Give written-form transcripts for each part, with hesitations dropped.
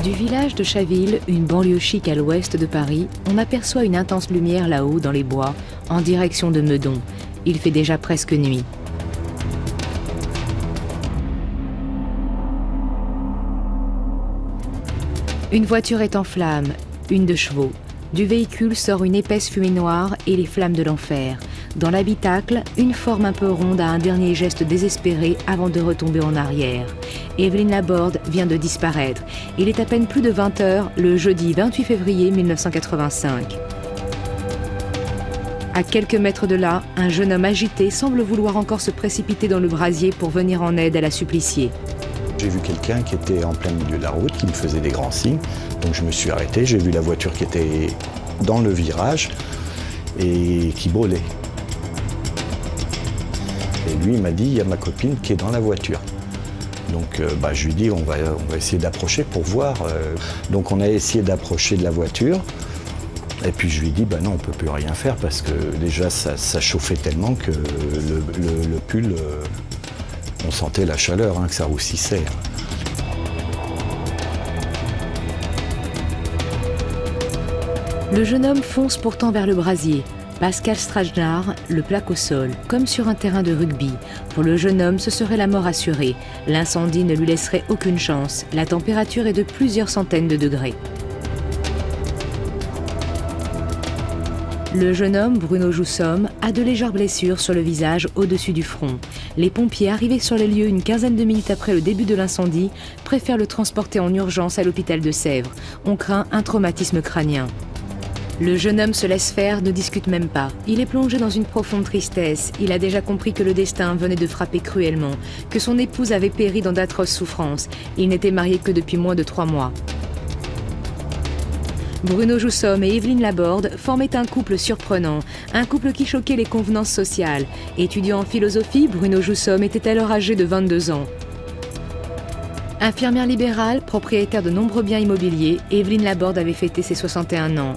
Du village de Chaville, une banlieue chic à l'ouest de Paris, on aperçoit une intense lumière là-haut dans les bois, en direction de Meudon. Il fait déjà presque nuit. Une voiture est en flammes, une de chevaux. Du véhicule sort une épaisse fumée noire et les flammes de l'enfer. Dans l'habitacle, une forme un peu ronde a un dernier geste désespéré avant de retomber en arrière. Évelyne Laborde vient de disparaître. Il est à peine plus de 20 h le jeudi 28 février 1985. À quelques mètres de là, un jeune homme agité semble vouloir encore se précipiter dans le brasier pour venir en aide à la suppliciée. J'ai vu quelqu'un qui était en plein milieu de la route, qui me faisait des grands signes. Donc je me suis arrêté, j'ai vu la voiture qui était dans le virage et qui brûlait. Et lui, il m'a dit, il y a ma copine qui est dans la voiture. Donc je lui ai dit, on va essayer d'approcher pour voir. Donc on a essayé d'approcher de la voiture. Et puis je lui ai dit, non, on ne peut plus rien faire parce que déjà ça chauffait tellement que le pull, on sentait la chaleur, que ça roussissait. Le jeune homme fonce pourtant vers le brasier. Pascal Strajnar le plaque au sol, comme sur un terrain de rugby. Pour le jeune homme, ce serait la mort assurée. L'incendie ne lui laisserait aucune chance. La température est de plusieurs centaines de degrés. Le jeune homme, Bruno Joussomme, a de légères blessures sur le visage au-dessus du front. Les pompiers, arrivés sur les lieux une quinzaine de minutes après le début de l'incendie, préfèrent le transporter en urgence à l'hôpital de Sèvres. On craint un traumatisme crânien. Le jeune homme se laisse faire, ne discute même pas. Il est plongé dans une profonde tristesse. Il a déjà compris que le destin venait de frapper cruellement, que son épouse avait péri dans d'atroces souffrances. Il n'était marié que depuis moins de 3 mois. Bruno Joussomme et Évelyne Laborde formaient un couple surprenant, un couple qui choquait les convenances sociales. Étudiant en philosophie, Bruno Joussomme était alors âgé de 22 ans. Infirmière libérale, propriétaire de nombreux biens immobiliers, Évelyne Laborde avait fêté ses 61 ans.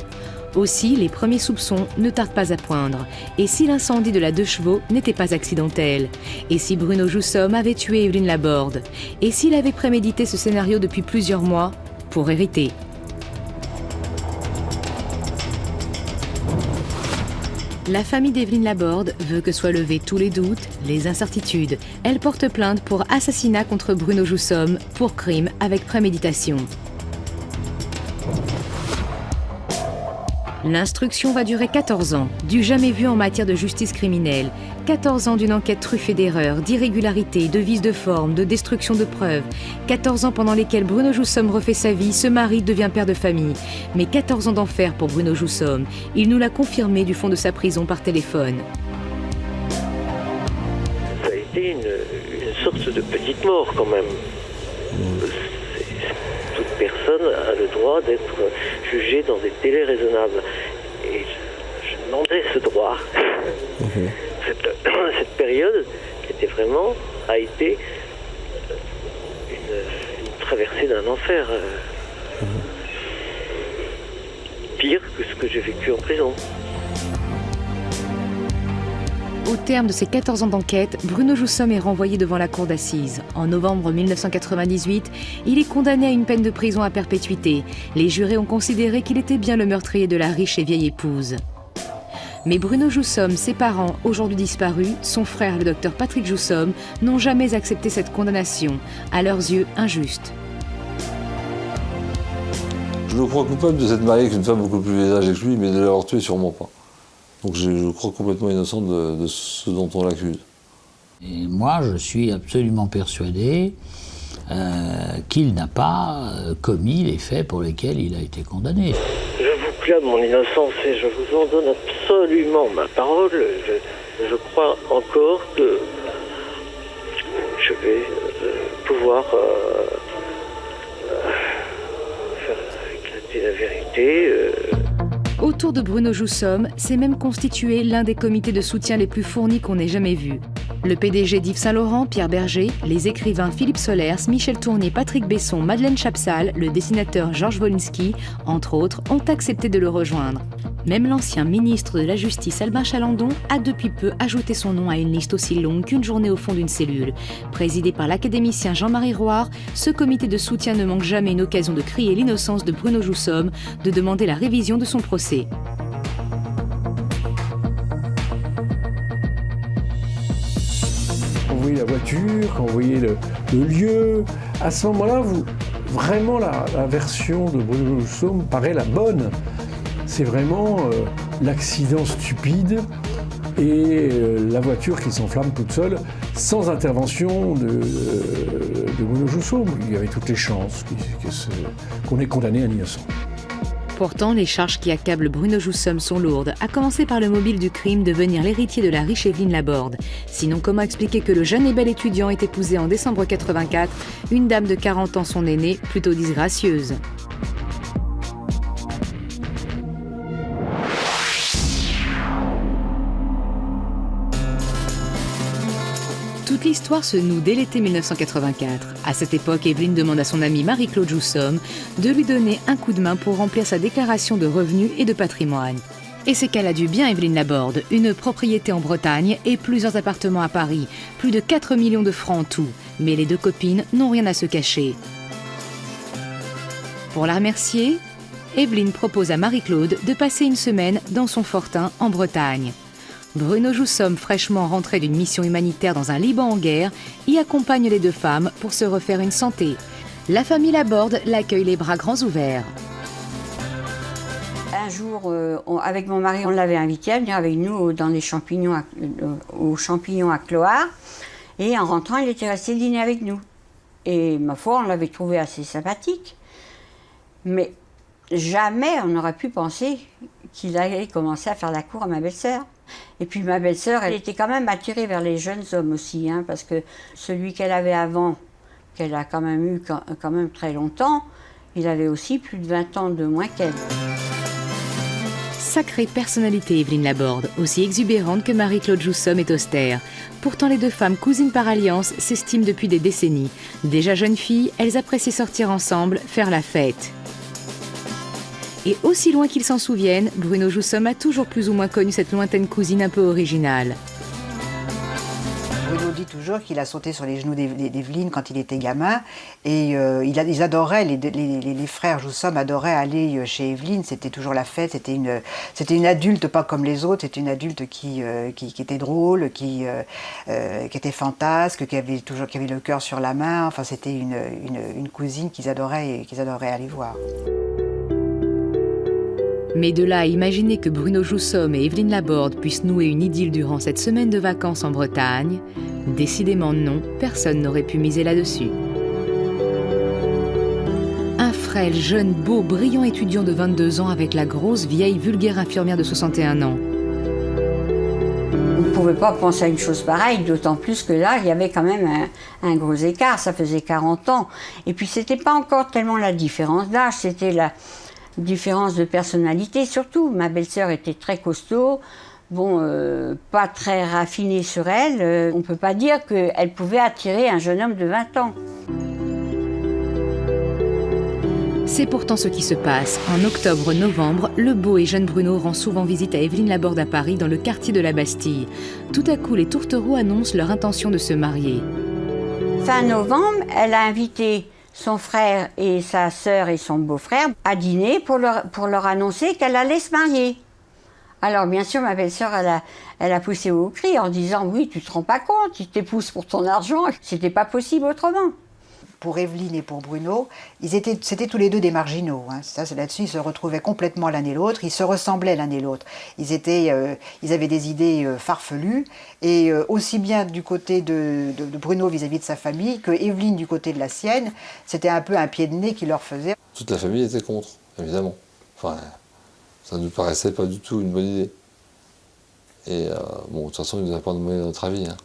Aussi, les premiers soupçons ne tardent pas à poindre. Et si l'incendie de la 2 chevaux n'était pas accidentel? Et si Bruno Joussomme avait tué Évelyne Laborde? Et s'il avait prémédité ce scénario depuis plusieurs mois pour hériter? La famille d'Évelyne Laborde veut que soient levés tous les doutes, les incertitudes. Elle porte plainte pour assassinat contre Bruno Joussomme pour crime avec préméditation. L'instruction va durer 14 ans, du jamais vu en matière de justice criminelle. 14 ans d'une enquête truffée d'erreurs, d'irrégularités, de vices de forme, de destruction de preuves. 14 ans pendant lesquels Bruno Joussomme refait sa vie, se marie, devient père de famille. Mais 14 ans d'enfer pour Bruno Joussomme. Il nous l'a confirmé du fond de sa prison par téléphone. Ça a été une sorte de petite mort quand même. Toute personne a le droit d'être jugée dans des délais raisonnables. Et je demandais ce droit. Cette période a été une traversée d'un enfer. Pire que ce que j'ai vécu en prison. Au terme de ces 14 ans d'enquête, Bruno Joussomme est renvoyé devant la cour d'assises. En novembre 1998, il est condamné à une peine de prison à perpétuité. Les jurés ont considéré qu'il était bien le meurtrier de la riche et vieille épouse. Mais Bruno Joussomme, ses parents, aujourd'hui disparus, son frère, le docteur Patrick Joussomme, n'ont jamais accepté cette condamnation, à leurs yeux injuste. Je le crois coupable de s'être marié avec une femme beaucoup plus vieille âgée que lui, mais de l'avoir tué sûrement pas. Donc je crois complètement innocent de ce dont on l'accuse. Et moi, je suis absolument persuadé qu'il n'a pas commis les faits pour lesquels il a été condamné. Je vous clame mon innocence et je vous en donne absolument ma parole. Je crois encore que je vais pouvoir faire éclater la vérité. Autour de Bruno Joussomme s'est même constitué l'un des comités de soutien les plus fournis qu'on ait jamais vus. Le PDG d'Yves Saint Laurent, Pierre Berger, les écrivains Philippe Solers, Michel Tournier, Patrick Besson, Madeleine Chapsal, le dessinateur Georges Wolinski, entre autres, ont accepté de le rejoindre. Même l'ancien ministre de la Justice Albin Chalandon a depuis peu ajouté son nom à une liste aussi longue qu'une journée au fond d'une cellule. Présidé par l'académicien Jean-Marie Roire, ce comité de soutien ne manque jamais une occasion de crier l'innocence de Bruno Joussomme, de demander la révision de son procès. Quand vous voyez la voiture, quand vous voyez le lieu, à ce moment-là, vraiment la version de Bruno Joussomme paraît la bonne. C'est vraiment l'accident stupide et la voiture qui s'enflamme toute seule, sans intervention de Bruno Joussomme. Il y avait toutes les chances qu'on ait condamné un innocent. Pourtant, les charges qui accablent Bruno Joussomme sont lourdes, à commencer par le mobile du crime, devenir l'héritier de la riche Évelyne Laborde. Sinon, comment expliquer que le jeune et bel étudiant ait épousé en décembre 84 une dame de 40 ans son aînée, plutôt disgracieuse? Toute l'histoire se noue dès l'été 1984. À cette époque, Évelyne demande à son amie Marie-Claude Joussomme de lui donner un coup de main pour remplir sa déclaration de revenus et de patrimoine. Et c'est qu'elle a dû bien Évelyne Laborde, une propriété en Bretagne et plusieurs appartements à Paris, plus de 4 millions de francs en tout. Mais les deux copines n'ont rien à se cacher. Pour la remercier, Évelyne propose à Marie-Claude de passer une semaine dans son fortin en Bretagne. Bruno Joussomme, fraîchement rentré d'une mission humanitaire dans un Liban en guerre, y accompagne les deux femmes pour se refaire une santé. La famille Laborde l'accueille les bras grands ouverts. Un jour, avec mon mari, on l'avait invité à venir avec nous dans les champignons aux champignons à Cloire. Et en rentrant, il était resté dîner avec nous. Et ma foi, on l'avait trouvé assez sympathique. Mais jamais on n'aurait pu penser qu'il allait commencer à faire la cour à ma belle-sœur. Et puis ma belle-sœur, elle était quand même attirée vers les jeunes hommes aussi, hein, parce que celui qu'elle avait avant, qu'elle a quand même eu quand même très longtemps, il avait aussi plus de 20 ans de moins qu'elle. Sacrée personnalité Évelyne Laborde, aussi exubérante que Marie-Claude Joussomme est austère. Pourtant les deux femmes cousines par alliance s'estiment depuis des décennies. Déjà jeunes filles, elles apprécient sortir ensemble, faire la fête. Et aussi loin qu'ils s'en souviennent, Bruno Joussomme a toujours plus ou moins connu cette lointaine cousine un peu originale. Bruno dit toujours qu'il a sauté sur les genoux d'Évelyne quand il était gamin. Et ils adoraient, les frères Joussomme adoraient aller chez Évelyne. C'était toujours la fête. C'était une adulte pas comme les autres. C'était une adulte qui était drôle, qui était fantasque, qui avait le cœur sur la main. Enfin, c'était une cousine qu'ils adoraient aller voir. Mais de là à imaginer que Bruno Joussomme et Évelyne Laborde puissent nouer une idylle durant cette semaine de vacances en Bretagne, décidément non, personne n'aurait pu miser là-dessus. Un frêle, jeune, beau, brillant étudiant de 22 ans avec la grosse, vieille, vulgaire infirmière de 61 ans. On ne pouvait pas penser à une chose pareille, d'autant plus que là, il y avait quand même un gros écart, ça faisait 40 ans. Et puis c'était pas encore tellement la différence d'âge, c'était la différence de personnalité surtout. Ma belle-sœur était très costaud, pas très raffinée sur elle. On ne peut pas dire qu'elle pouvait attirer un jeune homme de 20 ans. C'est pourtant ce qui se passe. En octobre-novembre, le beau et jeune Bruno rend souvent visite à Évelyne Laborde à Paris, dans le quartier de la Bastille. Tout à coup, les tourtereaux annoncent leur intention de se marier. Fin novembre, elle a invité son frère et sa sœur et son beau-frère à dîner pour leur annoncer qu'elle allait se marier. Alors bien sûr, ma belle-sœur, elle a poussé au cri en disant « Oui, tu te rends pas compte, il t'épouse pour ton argent, c'était pas possible autrement ». Pour Évelyne et pour Bruno, c'était tous les deux des marginaux. Hein. Là-dessus, ils se retrouvaient complètement l'un et l'autre, ils se ressemblaient l'un et l'autre. Ils avaient des idées farfelues, et aussi bien du côté de Bruno vis-à-vis de sa famille que Évelyne du côté de la sienne, c'était un peu un pied de nez qui leur faisait. Toute la famille était contre, évidemment. Enfin, ça ne nous paraissait pas du tout une bonne idée. Et de toute façon, ils ne nous avaient pas demandé notre avis. Hein.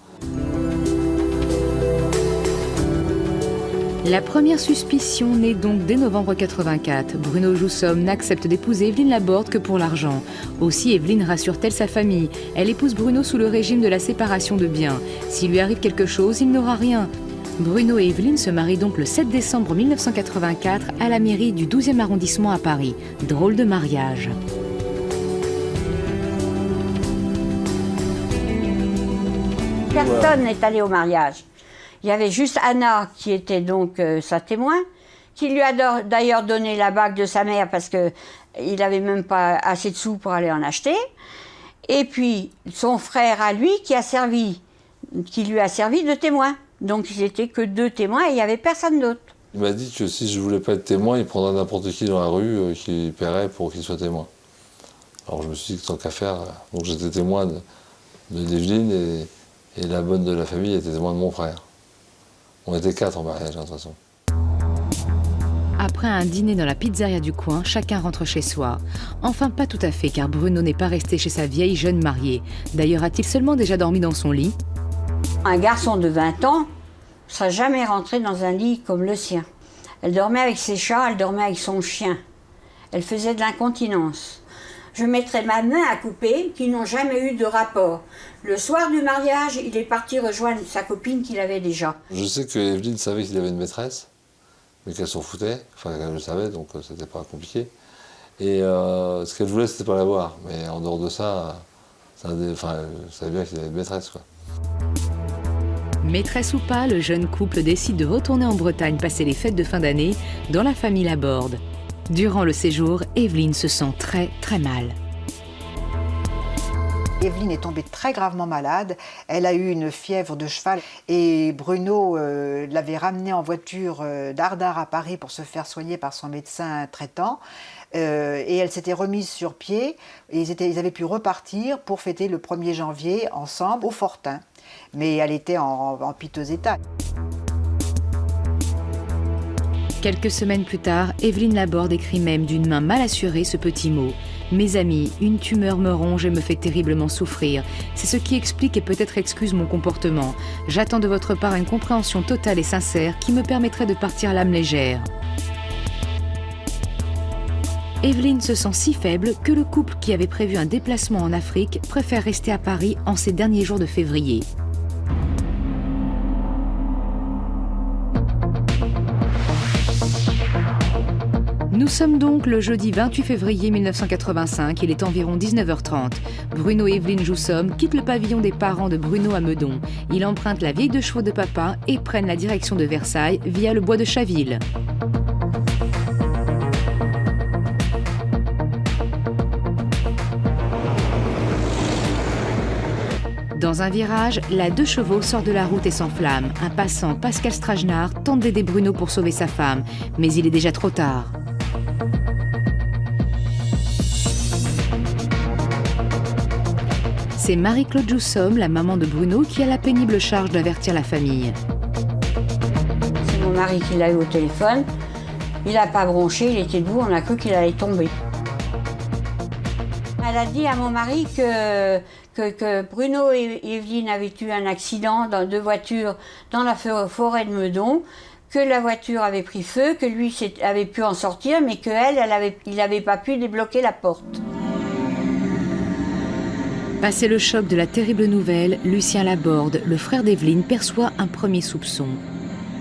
La première suspicion naît donc dès novembre 84. Bruno Joussomme n'accepte d'épouser Évelyne Laborde que pour l'argent. Aussi Évelyne rassure-t-elle sa famille. Elle épouse Bruno sous le régime de la séparation de biens. S'il lui arrive quelque chose, il n'aura rien. Bruno et Évelyne se marient donc le 7 décembre 1984 à la mairie du 12e arrondissement à Paris. Drôle de mariage. Personne n'est allé au mariage. Il y avait juste Anna qui était donc sa témoin, qui lui a d'ailleurs donné la bague de sa mère parce qu'il n'avait même pas assez de sous pour aller en acheter. Et puis son frère à lui qui lui a servi de témoin. Donc ils n'étaient que 2 témoins et il n'y avait personne d'autre. Il m'a dit que si je voulais pas être témoin, il prendrait n'importe qui dans la rue qui paierait pour qu'il soit témoin. Alors je me suis dit que tant qu'à faire, donc j'étais témoin d'Evelyne et la bonne de la famille était témoin de mon frère. On était 4 en mariage, de toute façon. Après un dîner dans la pizzeria du coin, chacun rentre chez soi. Enfin, pas tout à fait, car Bruno n'est pas resté chez sa vieille jeune mariée. D'ailleurs, a-t-il seulement déjà dormi dans son lit? Un garçon de 20 ans ne serait jamais rentré dans un lit comme le sien. Elle dormait avec ses chats, elle dormait avec son chien. Elle faisait de l'incontinence. Je mettrais ma main à couper qui n'ont jamais eu de rapport. Le soir du mariage, il est parti rejoindre sa copine qu'il avait déjà. Je sais que Evelyne savait qu'il avait une maîtresse, mais qu'elle s'en foutait. Enfin, elle le savait, donc c'était pas compliqué. Et ce qu'elle voulait, c'était pas la voir. Mais en dehors de ça, elle savait bien qu'il avait une maîtresse, quoi. Maîtresse ou pas, le jeune couple décide de retourner en Bretagne passer les fêtes de fin d'année dans la famille Laborde. Durant le séjour, Evelyne se sent très très mal. Evelyne est tombée très gravement malade. Elle a eu une fièvre de cheval et Bruno l'avait ramenée en voiture d'Ardard à Paris pour se faire soigner par son médecin traitant. Et elle s'était remise sur pied et ils avaient pu repartir pour fêter le 1er janvier ensemble au Fortin. Mais elle était en piteux état. Quelques semaines plus tard, Evelyne Laborde écrit même d'une main mal assurée ce petit mot. « Mes amis, une tumeur me ronge et me fait terriblement souffrir. C'est ce qui explique et peut-être excuse mon comportement. J'attends de votre part une compréhension totale et sincère qui me permettrait de partir l'âme légère. » Evelyne se sent si faible que le couple qui avait prévu un déplacement en Afrique préfère rester à Paris en ces derniers jours de février. Nous sommes donc le jeudi 28 février 1985, il est environ 19h30. Bruno et Evelyne Joussomme quittent le pavillon des parents de Bruno à Meudon. Ils empruntent la vieille 2 chevaux de papa et prennent la direction de Versailles via le bois de Chaville. Dans un virage, la 2 chevaux sort de la route et s'enflamme. Un passant, Pascal Stragenard, tente d'aider Bruno pour sauver sa femme, mais il est déjà trop tard. C'est Marie-Claude Joussomme, la maman de Bruno, qui a la pénible charge d'avertir la famille. C'est mon mari qui l'a eu au téléphone. Il n'a pas bronché, il était debout, on a cru qu'il allait tomber. Elle a dit à mon mari que Bruno et Evelyne avaient eu un accident dans 2 voitures dans la forêt de Meudon, que la voiture avait pris feu, que lui avait pu en sortir, mais il n'avait pas pu débloquer la porte. Passé le choc de la terrible nouvelle, Lucien Laborde, le frère d'Evelyne, perçoit un premier soupçon.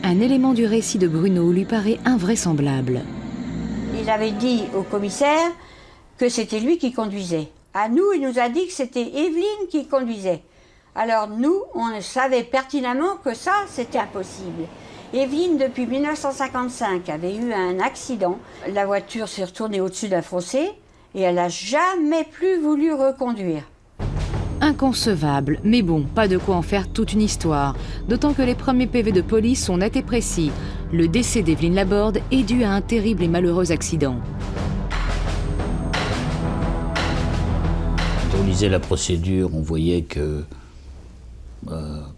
Un élément du récit de Bruno lui paraît invraisemblable. Il avait dit au commissaire que c'était lui qui conduisait. À nous, il nous a dit que c'était Evelyne qui conduisait. Alors nous, on savait pertinemment que ça, c'était impossible. Evelyne, depuis 1955, avait eu un accident. La voiture s'est retournée au-dessus d'un fossé et elle n'a jamais plus voulu reconduire. Inconcevable, mais bon, pas de quoi en faire toute une histoire. D'autant que les premiers PV de police sont nets et précis. Le décès d'Evelyne Laborde est dû à un terrible et malheureux accident. Quand on lisait la procédure, on voyait que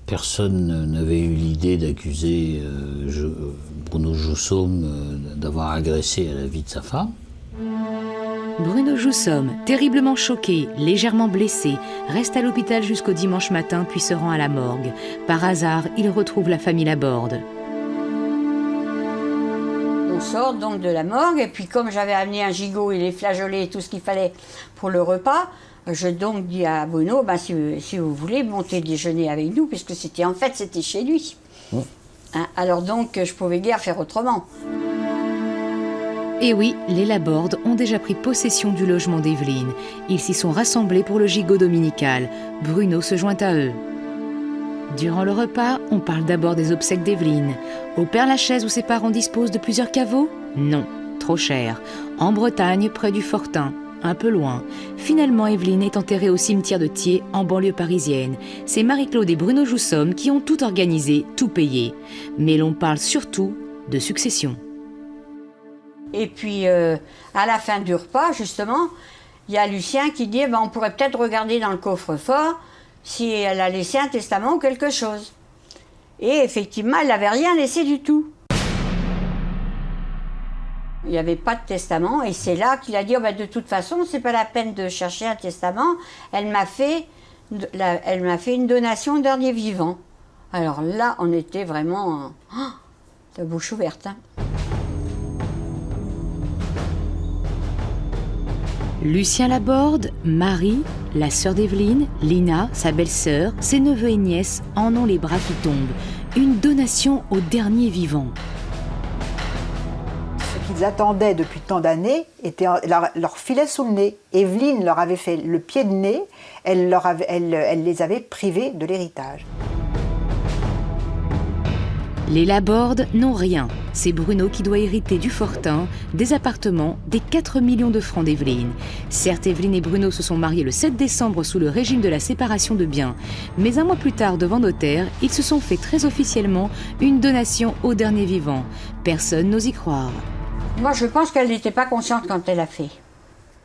personne n'avait eu l'idée d'accuser Bruno Joussomme d'avoir agressé à la vie de sa femme. Bruno Joussomme, terriblement choqué, légèrement blessé, reste à l'hôpital jusqu'au dimanche matin puis se rend à la morgue. Par hasard, il retrouve la famille Laborde. On sort donc de la morgue et puis comme j'avais amené un gigot et les flageolets et tout ce qu'il fallait pour le repas, je donc dis à Bruno, si vous voulez, montez déjeuner avec nous, puisque c'était chez lui. Hein, alors donc, je pouvais guère faire autrement. Et oui, les Laborde ont déjà pris possession du logement d'Evelyne. Ils s'y sont rassemblés pour le gigot dominical. Bruno se joint à eux. Durant le repas, on parle d'abord des obsèques d'Evelyne. Au Père-Lachaise où ses parents disposent de plusieurs caveaux? Non, trop cher. En Bretagne, près du Fortin, un peu loin. Finalement, Evelyne est enterrée au cimetière de Thiers, en banlieue parisienne. C'est Marie-Claude et Bruno Joussomme qui ont tout organisé, tout payé. Mais l'on parle surtout de succession. Et puis, à la fin du repas, justement, il y a Lucien qui dit on pourrait peut-être regarder dans le coffre-fort si elle a laissé un testament ou quelque chose. Et effectivement, elle n'avait rien laissé du tout. Il n'y avait pas de testament et c'est là qu'il a dit de toute façon, c'est pas la peine de chercher un testament. Elle m'a fait une donation au dernier vivant. Alors là, on était vraiment la bouche ouverte. Lucien Laborde, Marie, la sœur d'Evelyne, Lina, sa belle-sœur, ses neveux et nièces en ont les bras qui tombent. Une donation au dernier vivant. Ce qu'ils attendaient depuis tant d'années leur filait sous le nez. Evelyne leur avait fait le pied de nez, elle les avait privés de l'héritage. Les Laborde n'ont rien. C'est Bruno qui doit hériter du Fortin, des appartements, des 4 millions de francs d'Evelyne. Certes, Evelyne et Bruno se sont mariés le 7 décembre sous le régime de la séparation de biens. Mais un mois plus tard, devant notaire, ils se sont fait très officiellement une donation au dernier vivant. Personne n'ose y croire. Moi, je pense qu'elle n'était pas consciente quand elle a fait.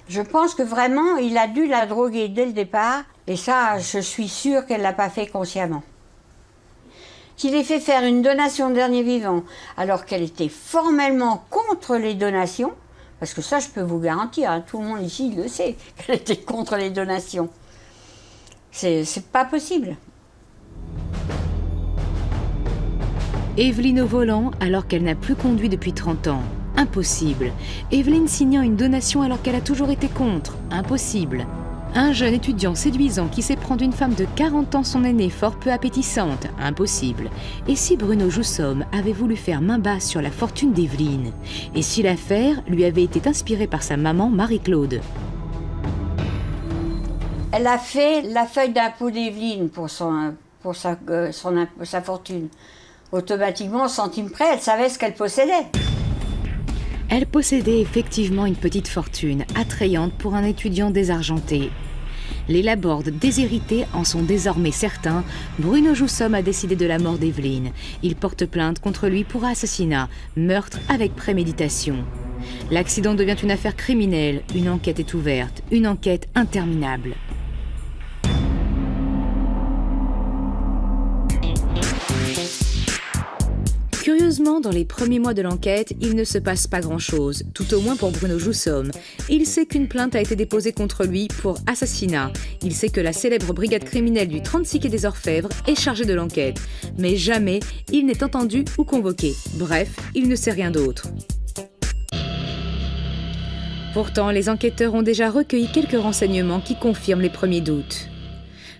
Je pense que vraiment, il a dû la droguer dès le départ. Et ça, je suis sûre qu'elle ne l'a pas fait consciemment. Qu'il ait fait faire une donation au dernier vivant, alors qu'elle était formellement contre les donations, parce que ça, je peux vous garantir, tout le monde ici le sait, qu'elle était contre les donations. C'est pas possible. Evelyne au volant alors qu'elle n'a plus conduit depuis 30 ans. Impossible. Evelyne signant une donation alors qu'elle a toujours été contre. Impossible. Un jeune étudiant séduisant qui sait prendre une femme de 40 ans son aînée fort peu appétissante. Impossible. Et si Bruno Joussomme avait voulu faire main basse sur la fortune d'Evelyne? Et si l'affaire lui avait été inspirée par sa maman Marie-Claude? Elle a fait la feuille d'impôt d'Evelyne pour sa fortune. Automatiquement, au centime près, elle savait ce qu'elle possédait. Elle possédait effectivement une petite fortune, attrayante pour un étudiant désargenté. Les Laborde déshérités en sont désormais certains. Bruno Joussomme a décidé de la mort d'Evelyne. Il porte plainte contre lui pour assassinat, meurtre avec préméditation. L'accident devient une affaire criminelle. Une enquête est ouverte, une enquête interminable. Curieusement, dans les premiers mois de l'enquête, il ne se passe pas grand-chose, tout au moins pour Bruno Joussomme. Il sait qu'une plainte a été déposée contre lui pour assassinat. Il sait que la célèbre brigade criminelle du 36 quai des Orfèvres est chargée de l'enquête. Mais jamais il n'est entendu ou convoqué. Bref, il ne sait rien d'autre. Pourtant, les enquêteurs ont déjà recueilli quelques renseignements qui confirment les premiers doutes.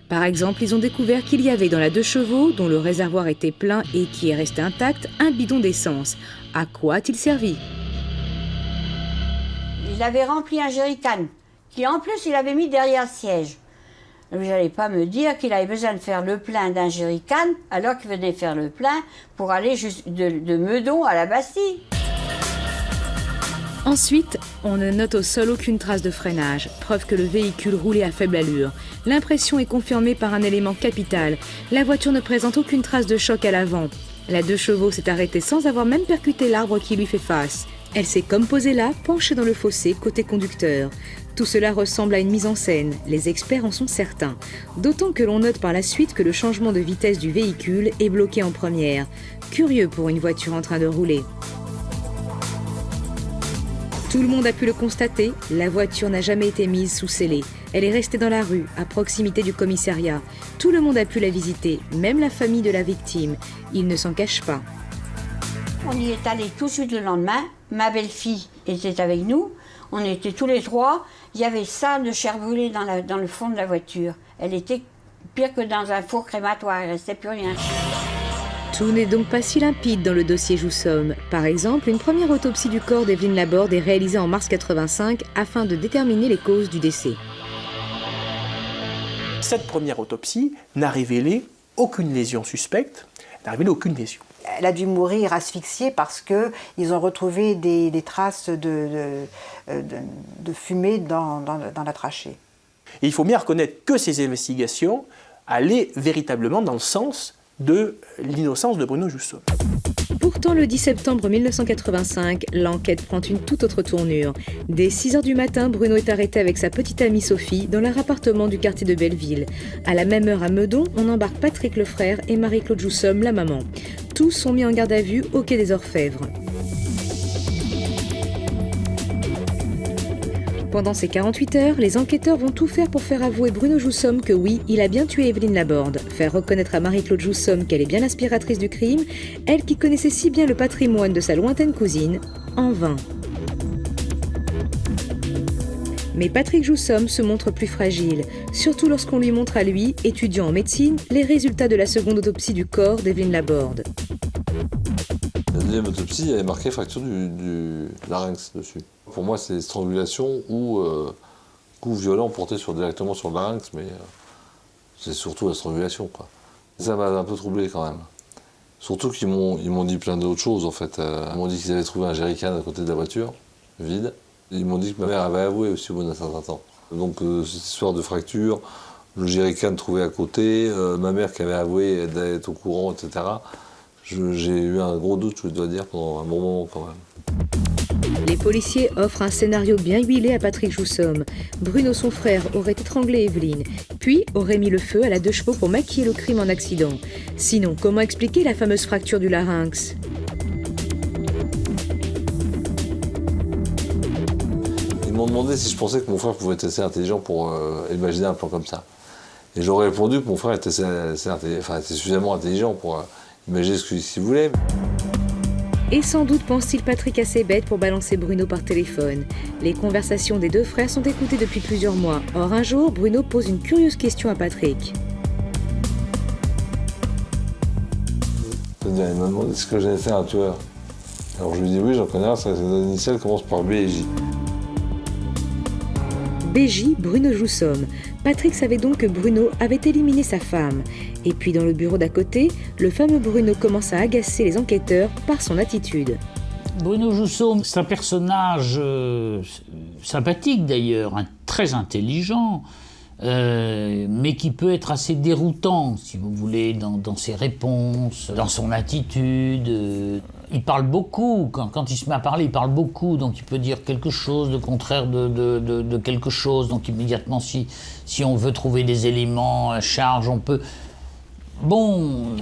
Par exemple, ils ont découvert qu'il y avait dans la 2 chevaux, dont le réservoir était plein et qui est resté intact, un bidon d'essence. À quoi a-t-il servi? Il avait rempli un jerrycan, qui en plus il avait mis derrière le siège. Vous n'allez pas me dire qu'il avait besoin de faire le plein d'un jerrycan alors qu'il venait faire le plein pour aller de Meudon à la Bastille. Ensuite, on ne note au sol aucune trace de freinage, preuve que le véhicule roulait à faible allure. L'impression est confirmée par un élément capital. La voiture ne présente aucune trace de choc à l'avant. La 2 chevaux s'est arrêtée sans avoir même percuté l'arbre qui lui fait face. Elle s'est comme posée là, penchée dans le fossé côté conducteur. Tout cela ressemble à une mise en scène, les experts en sont certains. D'autant que l'on note par la suite que le changement de vitesse du véhicule est bloqué en première. Curieux pour une voiture en train de rouler. Tout le monde a pu le constater, la voiture n'a jamais été mise sous scellé. Elle est restée dans la rue, à proximité du commissariat. Tout le monde a pu la visiter, même la famille de la victime. Ils ne s'en cachent pas. On y est allé tout de suite le lendemain. Ma belle-fille était avec nous. On était tous les 3. Il y avait ça de chair brûlée dans le fond de la voiture. Elle était pire que dans un four crématoire. Il ne restait plus rien. Tout n'est donc pas si limpide dans le dossier Joussomme. Par exemple, une première autopsie du corps d'Evelyne Laborde est réalisée en mars 85 afin de déterminer les causes du décès. Cette première autopsie n'a révélé aucune lésion suspecte, il n'est révélé aucune lésion. Elle a dû mourir asphyxiée parce qu'ils ont retrouvé des traces de fumée dans la trachée. Et il faut bien reconnaître que ces investigations allaient véritablement dans le sens de l'innocence de Bruno Joussomme. Pourtant, le 10 septembre 1985, l'enquête prend une toute autre tournure. Dès 6h du matin, Bruno est arrêté avec sa petite amie Sophie dans leur appartement du quartier de Belleville. À la même heure à Meudon, on embarque Patrick le frère et Marie-Claude Joussomme, la maman. Tous sont mis en garde à vue au quai des Orfèvres. Pendant ces 48 heures, les enquêteurs vont tout faire pour faire avouer Bruno Joussomme que oui, il a bien tué Evelyne Laborde, faire reconnaître à Marie-Claude Joussomme qu'elle est bien l'aspiratrice du crime, elle qui connaissait si bien le patrimoine de sa lointaine cousine, en vain. Mais Patrick Joussomme se montre plus fragile, surtout lorsqu'on lui montre à lui, étudiant en médecine, les résultats de la seconde autopsie du corps d'Evelyne Laborde. La deuxième autopsie, il y avait marqué fracture du larynx dessus. Pour moi, c'est strangulation ou coup violent porté directement sur le larynx, mais c'est surtout la strangulation, quoi. Ça m'a un peu troublé quand même. Surtout qu'ils m'ont dit plein d'autres choses, en fait. Ils m'ont dit qu'ils avaient trouvé un jerrycan à côté de la voiture, vide. Ils m'ont dit que ma mère avait avoué aussi au bout d'un certain temps. Donc cette histoire de fracture, le jerrycan trouvé à côté, ma mère qui avait avoué d'être au courant, etc. J'ai eu un gros doute, je dois dire, pendant un bon moment quand même. Les policiers offrent un scénario bien huilé à Patrick Joussomme. Bruno, son frère, aurait étranglé Evelyne, puis aurait mis le feu à la 2 chevaux pour maquiller le crime en accident. Sinon, comment expliquer la fameuse fracture du larynx ? Ils m'ont demandé si je pensais que mon frère pouvait être assez intelligent pour imaginer un plan comme ça. Et j'aurais répondu que mon frère était suffisamment intelligent pour imaginer ce qu'il voulait. Et sans doute pense-t-il Patrick assez bête pour balancer Bruno par téléphone. Les conversations des deux frères sont écoutées depuis plusieurs mois. Or, un jour, Bruno pose une curieuse question à Patrick. Il m'a demandé ce que j'avais fait un tueur. Alors je lui ai dit oui, j'en connais un, ses initiales commencent par B et J. BJ, Bruno Joussomme. Patrick savait donc que Bruno avait éliminé sa femme. Et puis dans le bureau d'à côté, le fameux Bruno commence à agacer les enquêteurs par son attitude. Bruno Joussomme, c'est un personnage sympathique d'ailleurs, très intelligent, mais qui peut être assez déroutant, si vous voulez, dans ses réponses, dans son attitude. Il parle beaucoup, quand il se met à parler, il parle beaucoup, donc il peut dire quelque chose, le contraire de quelque chose, donc immédiatement, si on veut trouver des éléments à charge, on peut... Bon...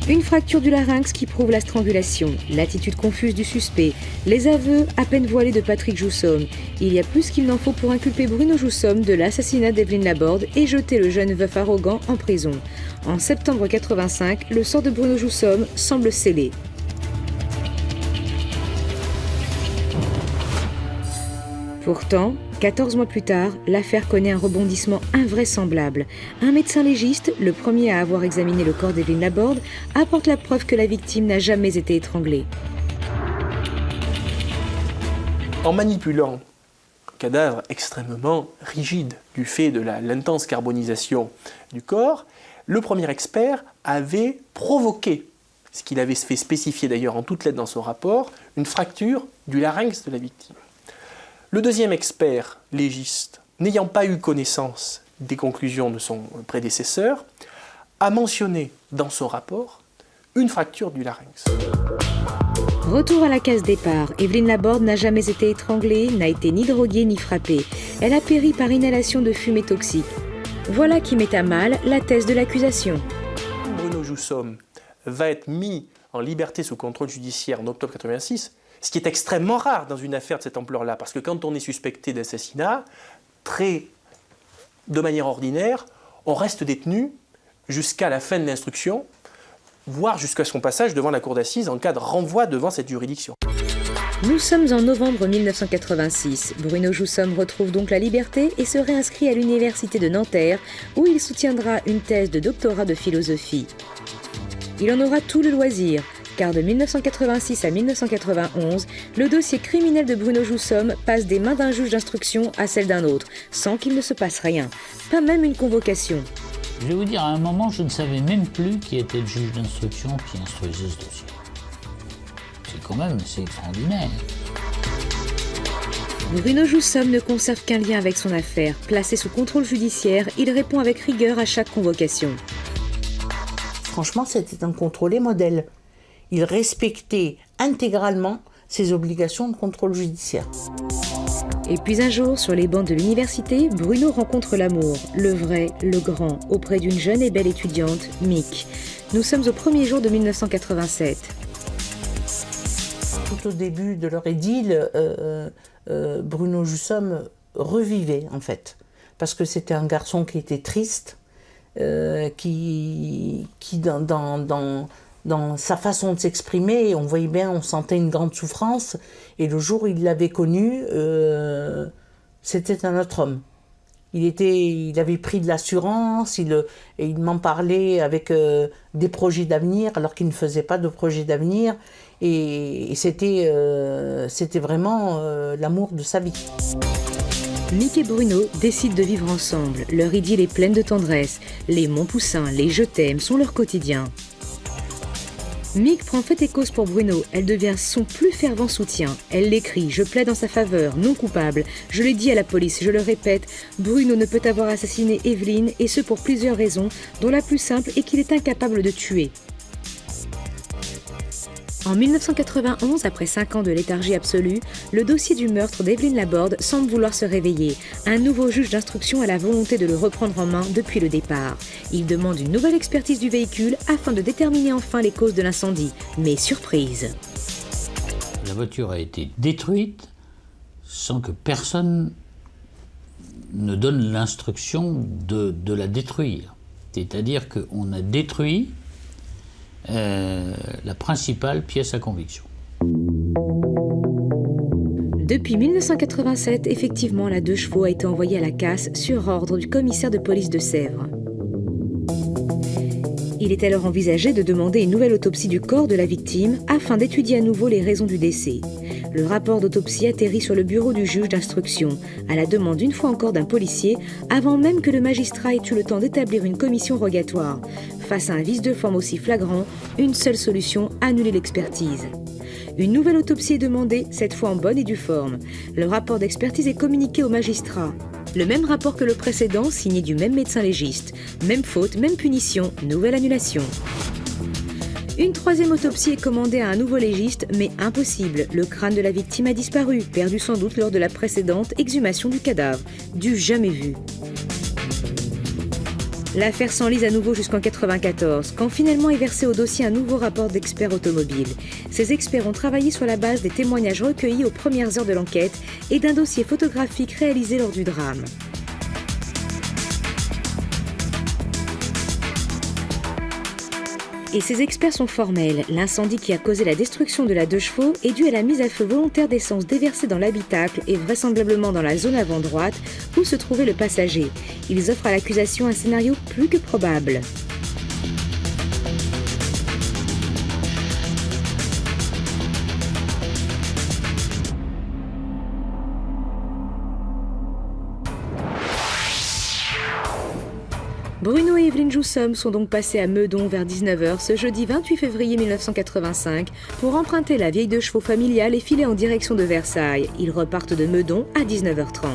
Une fracture du larynx qui prouve la strangulation, l'attitude confuse du suspect, les aveux à peine voilés de Patrick Joussomme. Il y a plus qu'il n'en faut pour inculper Bruno Joussomme de l'assassinat d'Evelyne Laborde et jeter le jeune veuf arrogant en prison. En septembre 85, le sort de Bruno Joussomme semble scellé. Pourtant, 14 mois plus tard, l'affaire connaît un rebondissement invraisemblable. Un médecin légiste, le premier à avoir examiné le corps d'Evelyne Laborde, apporte la preuve que la victime n'a jamais été étranglée. En manipulant un cadavre extrêmement rigide du fait de l'intense carbonisation du corps, le premier expert avait provoqué, ce qu'il avait fait spécifier d'ailleurs en toutes lettres dans son rapport, une fracture du larynx de la victime. Le deuxième expert légiste, n'ayant pas eu connaissance des conclusions de son prédécesseur, a mentionné dans son rapport une fracture du larynx. Retour à la case départ, Evelyne Laborde n'a jamais été étranglée, n'a été ni droguée ni frappée. Elle a péri par inhalation de fumée toxique. Voilà qui met à mal la thèse de l'accusation. Bruno Joussomme va être mis en liberté sous contrôle judiciaire en octobre 86, ce qui est extrêmement rare dans une affaire de cette ampleur-là, parce que quand on est suspecté d'assassinat, de manière ordinaire, on reste détenu jusqu'à la fin de l'instruction, voire jusqu'à son passage devant la cour d'assises en cas de renvoi devant cette juridiction. Nous sommes en novembre 1986. Bruno Joussomme retrouve donc la liberté et se réinscrit à l'université de Nanterre, où il soutiendra une thèse de doctorat de philosophie. Il en aura tout le loisir, car de 1986 à 1991, le dossier criminel de Bruno Joussomme passe des mains d'un juge d'instruction à celle d'un autre, sans qu'il ne se passe rien, pas même une convocation. Je vais vous dire, à un moment, je ne savais même plus qui était le juge d'instruction qui instruisait ce dossier. C'est extraordinaire. Bruno Joussomme ne conserve qu'un lien avec son affaire. Placé sous contrôle judiciaire, il répond avec rigueur à chaque convocation. Franchement, c'était un contrôlé modèle. Il respectait intégralement ses obligations de contrôle judiciaire. Et puis un jour, sur les bancs de l'université, Bruno rencontre l'amour, le vrai, le grand, auprès d'une jeune et belle étudiante, Mick. Nous sommes au premier jour de 1987. Tout au début de leur idylle, Bruno Joussomme revivait en fait. Parce que c'était un garçon qui était triste, qui dans sa façon de s'exprimer, on voyait bien, on sentait une grande souffrance. Et le jour où il l'avait connu, c'était un autre homme. Il avait pris de l'assurance, et il m'en parlait avec des projets d'avenir, alors qu'il ne faisait pas de projets d'avenir. Et c'était vraiment l'amour de sa vie. Mick et Bruno décident de vivre ensemble. Leur idylle est pleine de tendresse. Les Montpoussins, les je t'aime sont leur quotidien. Mick prend fait et cause pour Bruno. Elle devient son plus fervent soutien. Elle l'écrit, je plaide en sa faveur, non coupable. Je l'ai dit à la police, je le répète, Bruno ne peut avoir assassiné Evelyne, et ce pour plusieurs raisons, dont la plus simple est qu'il est incapable de tuer. En 1991, après 5 ans de léthargie absolue, le dossier du meurtre d'Evelyne Laborde semble vouloir se réveiller. Un nouveau juge d'instruction a la volonté de le reprendre en main depuis le départ. Il demande une nouvelle expertise du véhicule afin de déterminer enfin les causes de l'incendie. Mais surprise. La voiture a été détruite sans que personne ne donne l'instruction de la détruire. C'est-à-dire qu'on a détruit la principale pièce à conviction. Depuis 1987, effectivement, la 2 chevaux a été envoyée à la casse sur ordre du commissaire de police de Sèvres. Il est alors envisagé de demander une nouvelle autopsie du corps de la victime afin d'étudier à nouveau les raisons du décès. Le rapport d'autopsie atterrit sur le bureau du juge d'instruction, à la demande une fois encore d'un policier, avant même que le magistrat ait eu le temps d'établir une commission rogatoire. Face à un vice de forme aussi flagrant, une seule solution, annuler l'expertise. Une nouvelle autopsie est demandée, cette fois en bonne et due forme. Le rapport d'expertise est communiqué au magistrat. Le même rapport que le précédent, signé du même médecin légiste. Même faute, même punition, nouvelle annulation. Une 3e autopsie est commandée à un nouveau légiste, mais impossible. Le crâne de la victime a disparu, perdu sans doute lors de la précédente exhumation du cadavre. Du jamais vu. L'affaire s'enlise à nouveau jusqu'en 1994, quand finalement est versé au dossier un nouveau rapport d'experts automobiles. Ces experts ont travaillé sur la base des témoignages recueillis aux premières heures de l'enquête et d'un dossier photographique réalisé lors du drame. Et ces experts sont formels. L'incendie qui a causé la destruction de la 2 chevaux est dû à la mise à feu volontaire d'essence déversée dans l'habitacle et vraisemblablement dans la zone avant droite où se trouvait le passager. Ils offrent à l'accusation un scénario plus que probable. Bruno et Evelyne Joussomme sont donc passés à Meudon vers 19h ce jeudi 28 février 1985 pour emprunter la vieille 2 chevaux familiale et filer en direction de Versailles. Ils repartent de Meudon à 19h30.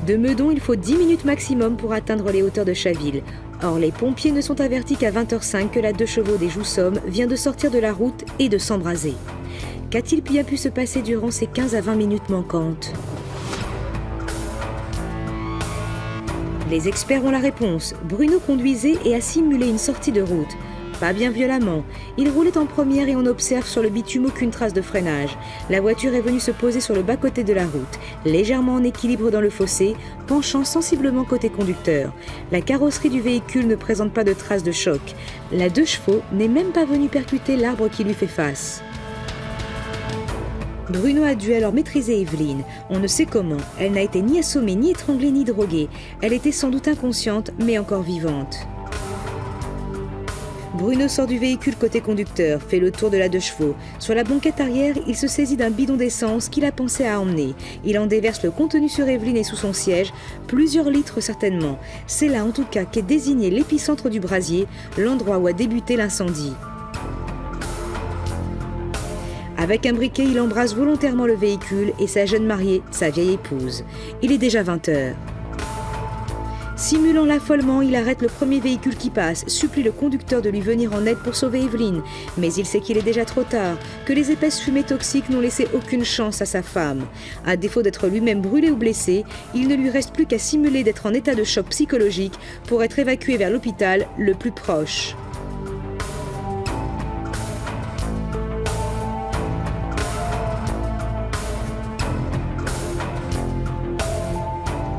De Meudon, il faut 10 minutes maximum pour atteindre les hauteurs de Chaville. Or, les pompiers ne sont avertis qu'à 20h05 que la 2 chevaux des Joussomme vient de sortir de la route et de s'embraser. Qu'a-t-il bien pu se passer durant ces 15 à 20 minutes manquantes ? Les experts ont la réponse. Bruno conduisait et a simulé une sortie de route. Pas bien violemment. Il roulait en première et on observe sur le bitume aucune trace de freinage. La voiture est venue se poser sur le bas-côté de la route, légèrement en équilibre dans le fossé, penchant sensiblement côté conducteur. La carrosserie du véhicule ne présente pas de traces de choc. La 2 chevaux n'est même pas venue percuter l'arbre qui lui fait face. Bruno a dû alors maîtriser Evelyne. On ne sait comment. Elle n'a été ni assommée, ni étranglée, ni droguée. Elle était sans doute inconsciente, mais encore vivante. Bruno sort du véhicule côté conducteur, fait le tour de la 2 chevaux. Sur la banquette arrière, il se saisit d'un bidon d'essence qu'il a pensé à emmener. Il en déverse le contenu sur Evelyne et sous son siège, plusieurs litres certainement. C'est là en tout cas qu'est désigné l'épicentre du brasier, l'endroit où a débuté l'incendie. Avec un briquet, il embrasse volontairement le véhicule et sa jeune mariée, sa vieille épouse. Il est déjà 20h. Simulant l'affolement, il arrête le premier véhicule qui passe, supplie le conducteur de lui venir en aide pour sauver Evelyne. Mais il sait qu'il est déjà trop tard, que les épaisses fumées toxiques n'ont laissé aucune chance à sa femme. À défaut d'être lui-même brûlé ou blessé, il ne lui reste plus qu'à simuler d'être en état de choc psychologique pour être évacué vers l'hôpital le plus proche.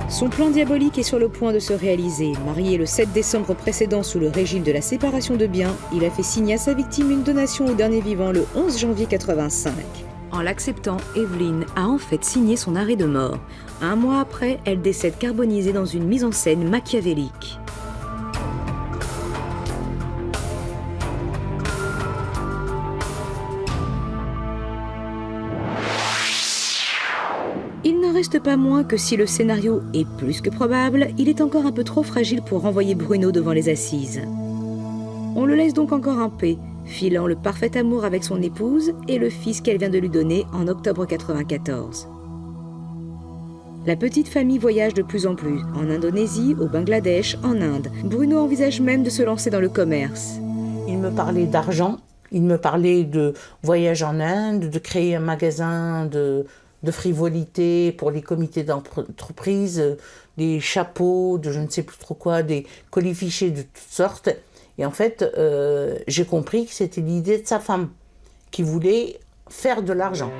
Son plan diabolique est sur le point de se réaliser. Marié le 7 décembre précédent sous le régime de la séparation de biens, il a fait signer à sa victime une donation au dernier vivant le 11 janvier 85. En l'acceptant, Evelyne a en fait signé son arrêt de mort. Un mois après, elle décède carbonisée dans une mise en scène machiavélique. Il n'en reste pas moins que si le scénario est plus que probable, il est encore un peu trop fragile pour renvoyer Bruno devant les assises. On le laisse donc encore en paix, filant le parfait amour avec son épouse et le fils qu'elle vient de lui donner en octobre 94. La petite famille voyage de plus en plus, en Indonésie, au Bangladesh, en Inde. Bruno envisage même de se lancer dans le commerce. Il me parlait d'argent, il me parlait de voyage en Inde, de créer un magasin de frivolité pour les comités d'entreprise, des chapeaux, de je ne sais plus trop quoi, des colifichets de toutes sortes. Et en fait, j'ai compris que c'était l'idée de sa femme, qui voulait faire de l'argent.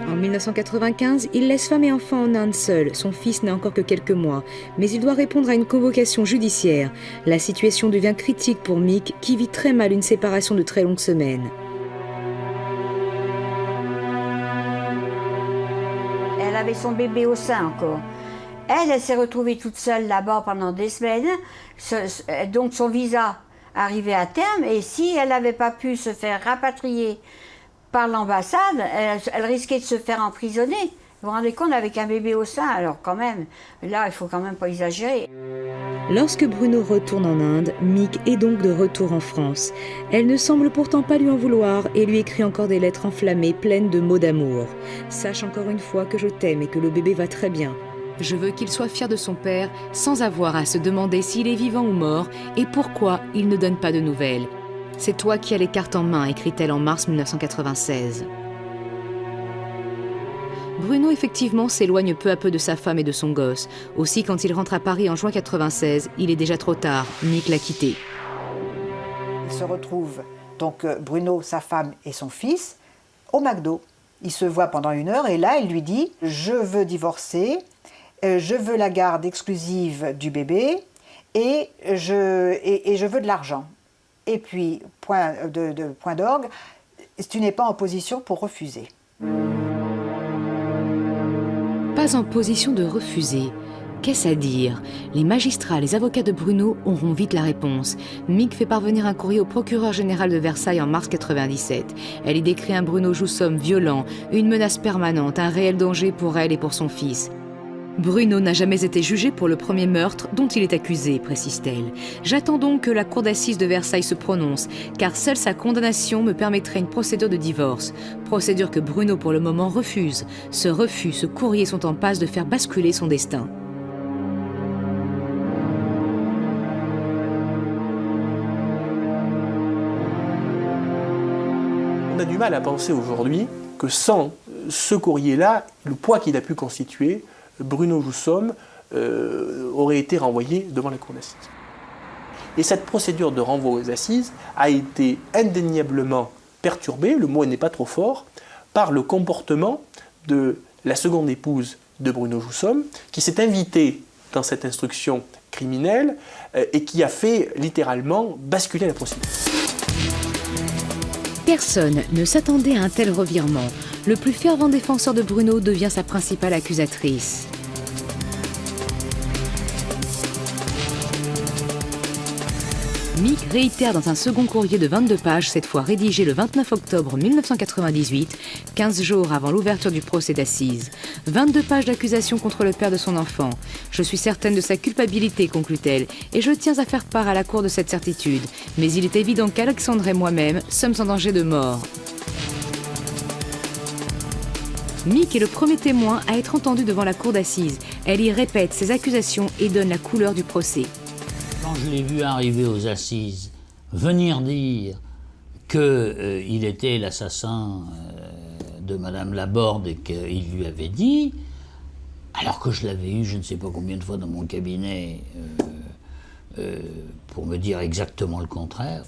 En 1995, il laisse femme et enfant en Inde seul. Son fils n'a encore que quelques mois. Mais il doit répondre à une convocation judiciaire. La situation devient critique pour Mick, qui vit très mal une séparation de très longues semaines. Elle avait son bébé au sein encore. Elle s'est retrouvée toute seule là-bas pendant des semaines. Donc son visa arrivait à terme. Et si elle n'avait pas pu se faire rapatrier par l'ambassade, elle risquait de se faire emprisonner. Vous vous rendez compte, avec un bébé au sein, alors quand même, là, il faut quand même pas exagérer. Lorsque Bruno retourne en Inde, Mick est donc de retour en France. Elle ne semble pourtant pas lui en vouloir et lui écrit encore des lettres enflammées pleines de mots d'amour. Sache encore une fois que je t'aime et que le bébé va très bien. Je veux qu'il soit fier de son père sans avoir à se demander s'il est vivant ou mort et pourquoi il ne donne pas de nouvelles. C'est toi qui as les cartes en main, écrit-elle en mars 1996. Bruno, effectivement, s'éloigne peu à peu de sa femme et de son gosse. Aussi, quand il rentre à Paris en juin 96, il est déjà trop tard. Mick l'a quitté. Il se retrouve, donc Bruno, sa femme et son fils, au McDo. Ils se voient pendant 1 heure et là, il lui dit « Je veux divorcer, je veux la garde exclusive du bébé et je veux de l'argent. » Et puis, point d'orgue, tu n'es pas en position pour refuser. Pas en position de refuser. Qu'est-ce à dire? Les magistrats, les avocats de Bruno auront vite la réponse. Mick fait parvenir un courrier au procureur général de Versailles en mars 97. Elle y décrit un Bruno Joussomme violent, une menace permanente, un réel danger pour elle et pour son fils. Bruno n'a jamais été jugé pour le premier meurtre dont il est accusé, précise-t-elle. J'attends donc que la cour d'assises de Versailles se prononce, car seule sa condamnation me permettrait une procédure de divorce. Procédure que Bruno pour le moment refuse. Ce refus, ce courrier sont en passe de faire basculer son destin. On a du mal à penser aujourd'hui que sans ce courrier-là, le poids qu'il a pu constituer, Bruno Joussomme aurait été renvoyé devant la cour d'assises. Et cette procédure de renvoi aux assises a été indéniablement perturbée, le mot n'est pas trop fort, par le comportement de la seconde épouse de Bruno Joussomme, qui s'est invitée dans cette instruction criminelle et qui a fait littéralement basculer la procédure. Personne ne s'attendait à un tel revirement. Le plus fervent défenseur de Bruno devient sa principale accusatrice. Mick réitère dans un second courrier de 22 pages, cette fois rédigé le 29 octobre 1998, 15 jours avant l'ouverture du procès d'assises. 22 pages d'accusation contre le père de son enfant. « Je suis certaine de sa culpabilité », conclut-elle, « et je tiens à faire part à la cour de cette certitude. Mais il est évident qu'Alexandre et moi-même sommes en danger de mort. » Mick est le premier témoin à être entendu devant la cour d'assises. Elle y répète ses accusations et donne la couleur du procès. Quand je l'ai vu arriver aux assises, venir dire qu'il était l'assassin de Madame Laborde et qu'il lui avait dit, alors que je l'avais eu je ne sais pas combien de fois dans mon cabinet pour me dire exactement le contraire,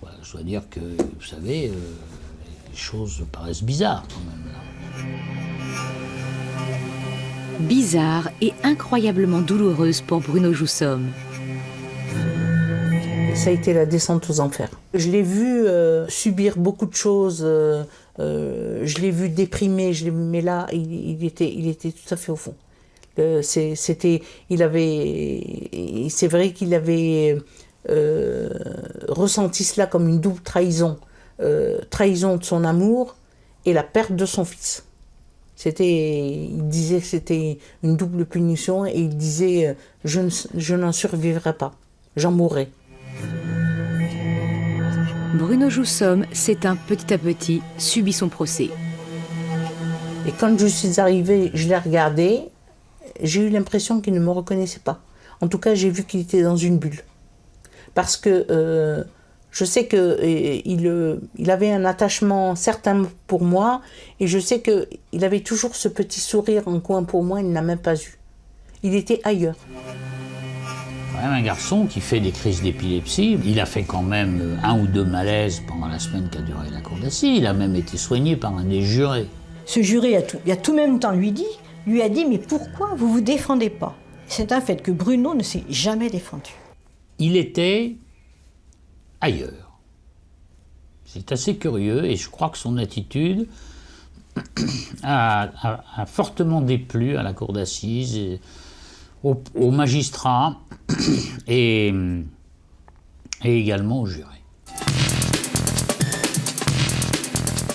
voilà, je dois dire que, vous savez, les choses paraissent bizarres quand même là. Bizarre et incroyablement douloureuse pour Bruno Joussomme. Ça a été la descente aux enfers. Je l'ai vu subir beaucoup de choses, je l'ai vu déprimé, mais là, il était tout à fait au fond. C'est vrai qu'il avait ressenti cela comme une double trahison. Trahison de son amour et la perte de son fils. Il disait que c'était une double punition et il disait je n'en survivrai pas, j'en mourrai. Bruno Joussomme s'éteint petit à petit, subit son procès. Et quand je suis arrivée, je l'ai regardé, j'ai eu l'impression qu'il ne me reconnaissait pas. En tout cas, j'ai vu qu'il était dans une bulle. Parce que je sais qu'il avait un attachement certain pour moi, et je sais qu'il avait toujours ce petit sourire en coin pour moi, il ne l'a même pas eu. Il était ailleurs. Quand même un garçon qui fait des crises d'épilepsie. Il a fait quand même 1 ou 2 malaises pendant la semaine qu'a duré la cour d'assises. Il a même été soigné par un des jurés. Ce juré, il a tout de même temps lui a dit « Mais pourquoi vous vous défendez pas ?» C'est un fait que Bruno ne s'est jamais défendu. Il était ailleurs. C'est assez curieux et je crois que son attitude a fortement déplu à la cour d'assises, aux magistrats et également aux jurés.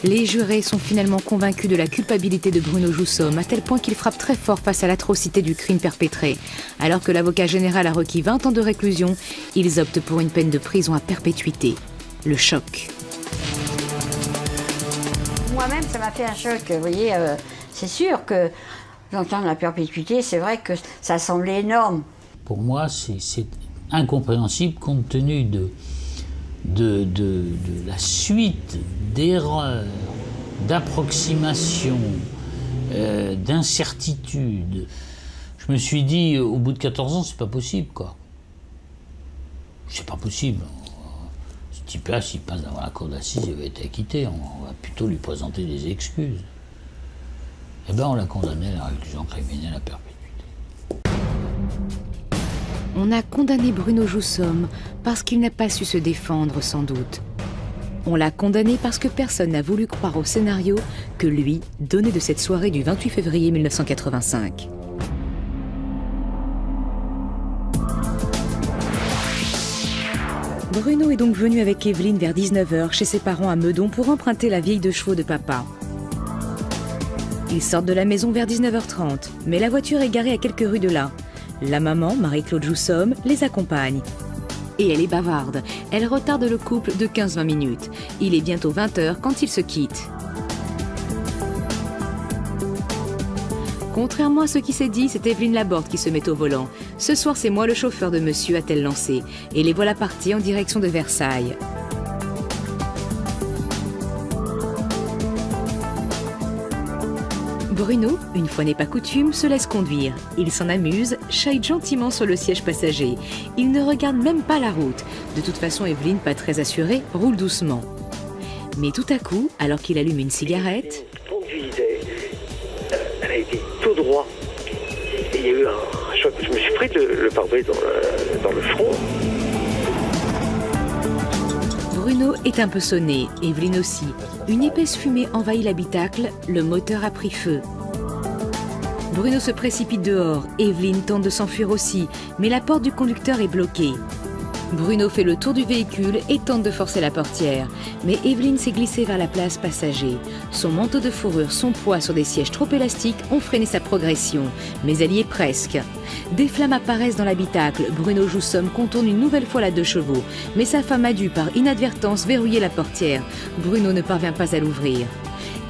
Les jurés sont finalement convaincus de la culpabilité de Bruno Joussomme, à tel point qu'il frappe très fort face à l'atrocité du crime perpétré. Alors que l'avocat général a requis 20 ans de réclusion, ils optent pour une peine de prison à perpétuité. Le choc. Moi-même, ça m'a fait un choc. Vous voyez, c'est sûr que j'entends la perpétuité, c'est vrai que ça semblait énorme. Pour moi, c'est incompréhensible compte tenu de la suite d'erreurs, d'approximations, d'incertitudes. Je me suis dit, au bout de 14 ans, c'est pas possible, quoi. C'est pas possible. Ce type-là, s'il passe devant la cour d'assises, il va être acquitté. On va plutôt lui présenter des excuses. Eh bien, on l'a condamné à la réclusion criminelle à perpétuité. On a condamné Bruno Joussomme parce qu'il n'a pas su se défendre, sans doute. On l'a condamné parce que personne n'a voulu croire au scénario que lui donnait de cette soirée du 28 février 1985. Bruno est donc venu avec Evelyne vers 19h chez ses parents à Meudon pour emprunter la vieille 2 chevaux de papa. Ils sortent de la maison vers 19h30, mais la voiture est garée à quelques rues de là. La maman, Marie-Claude Joussomme, les accompagne. Et elle est bavarde. Elle retarde le couple de 15-20 minutes. Il est bientôt 20h quand ils se quittent. Contrairement à ce qui s'est dit, c'est Evelyne Laborde qui se met au volant. Ce soir, c'est moi le chauffeur de monsieur, a-t-elle lancé. Et les voilà partis en direction de Versailles. Bruno, une fois n'est pas coutume, se laisse conduire. Il s'en amuse, chaille gentiment sur le siège passager. Il ne regarde même pas la route. De toute façon, Evelyne, pas très assurée, roule doucement. Mais tout à coup, alors qu'il allume une cigarette... Elle a été tout droit. Et il y a eu un choc. Je me suis pris le pare-brise dans le front. Bruno est un peu sonné, Evelyne aussi. Une épaisse fumée envahit l'habitacle, le moteur a pris feu. Bruno se précipite dehors, Evelyne tente de s'enfuir aussi, mais la porte du conducteur est bloquée. Bruno fait le tour du véhicule et tente de forcer la portière. Mais Evelyne s'est glissée vers la place passager. Son manteau de fourrure, son poids sur des sièges trop élastiques ont freiné sa progression. Mais elle y est presque. Des flammes apparaissent dans l'habitacle. Bruno Joussomme contourne une nouvelle fois la 2 chevaux. Mais sa femme a dû, par inadvertance, verrouiller la portière. Bruno ne parvient pas à l'ouvrir.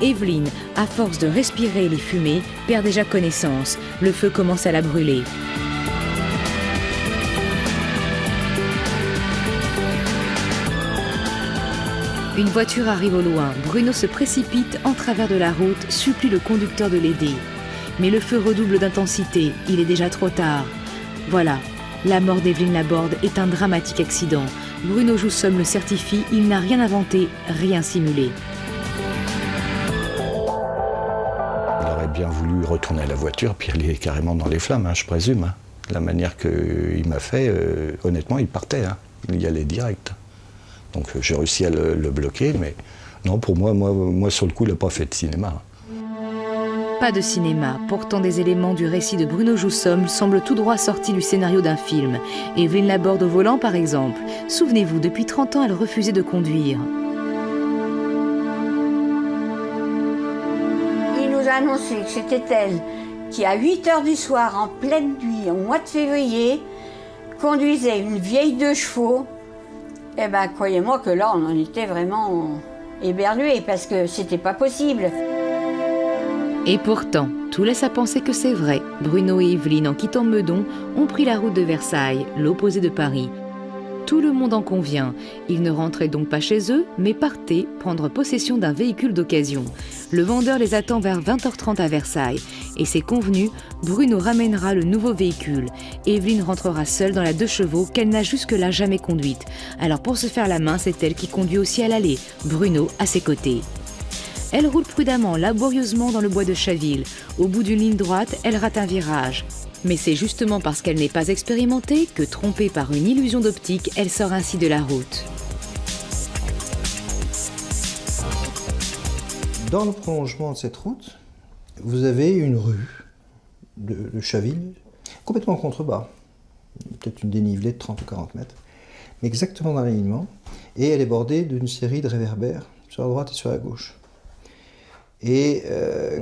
Evelyne, à force de respirer les fumées, perd déjà connaissance. Le feu commence à la brûler. Une voiture arrive au loin. Bruno se précipite en travers de la route, supplie le conducteur de l'aider. Mais le feu redouble d'intensité. Il est déjà trop tard. Voilà, la mort d'Evelyne Laborde est un dramatique accident. Bruno Joussomme le certifie, il n'a rien inventé, rien simulé. Il aurait bien voulu retourner à la voiture, puis il est carrément dans les flammes, je présume. La manière qu'il m'a fait, honnêtement, il partait. Il y allait direct. Donc j'ai réussi à le bloquer, mais non, pour moi sur le coup, il n'a pas fait de cinéma. Pas de cinéma, pourtant des éléments du récit de Bruno Joussomme semblent tout droit sortis du scénario d'un film. Evelyne Laborde au volant, par exemple. Souvenez-vous, depuis 30 ans, elle refusait de conduire. Il nous a annoncé que c'était elle qui, à 8h du soir, en pleine nuit, au mois de février, conduisait une vieille 2 chevaux. Eh bien, croyez-moi que là, on en était vraiment éberlués, parce que c'était pas possible. Et pourtant, tout laisse à penser que c'est vrai. Bruno et Evelyne, en quittant Meudon, ont pris la route de Versailles, l'opposé de Paris. Tout le monde en convient. Ils ne rentraient donc pas chez eux, mais partaient prendre possession d'un véhicule d'occasion. Le vendeur les attend vers 20h30 à Versailles. Et c'est convenu, Bruno ramènera le nouveau véhicule. Evelyne rentrera seule dans la 2 chevaux qu'elle n'a jusque-là jamais conduite. Alors pour se faire la main, c'est elle qui conduit aussi à l'aller, Bruno à ses côtés. Elle roule prudemment, laborieusement dans le bois de Chaville. Au bout d'une ligne droite, elle rate un virage. Mais c'est justement parce qu'elle n'est pas expérimentée que, trompée par une illusion d'optique, elle sort ainsi de la route. Dans le prolongement de cette route, vous avez une rue de Chaville, complètement en contrebas. Peut-être une dénivelée de 30 ou 40 mètres, mais exactement dans l'alignement. Et elle est bordée d'une série de réverbères sur la droite et sur la gauche. Et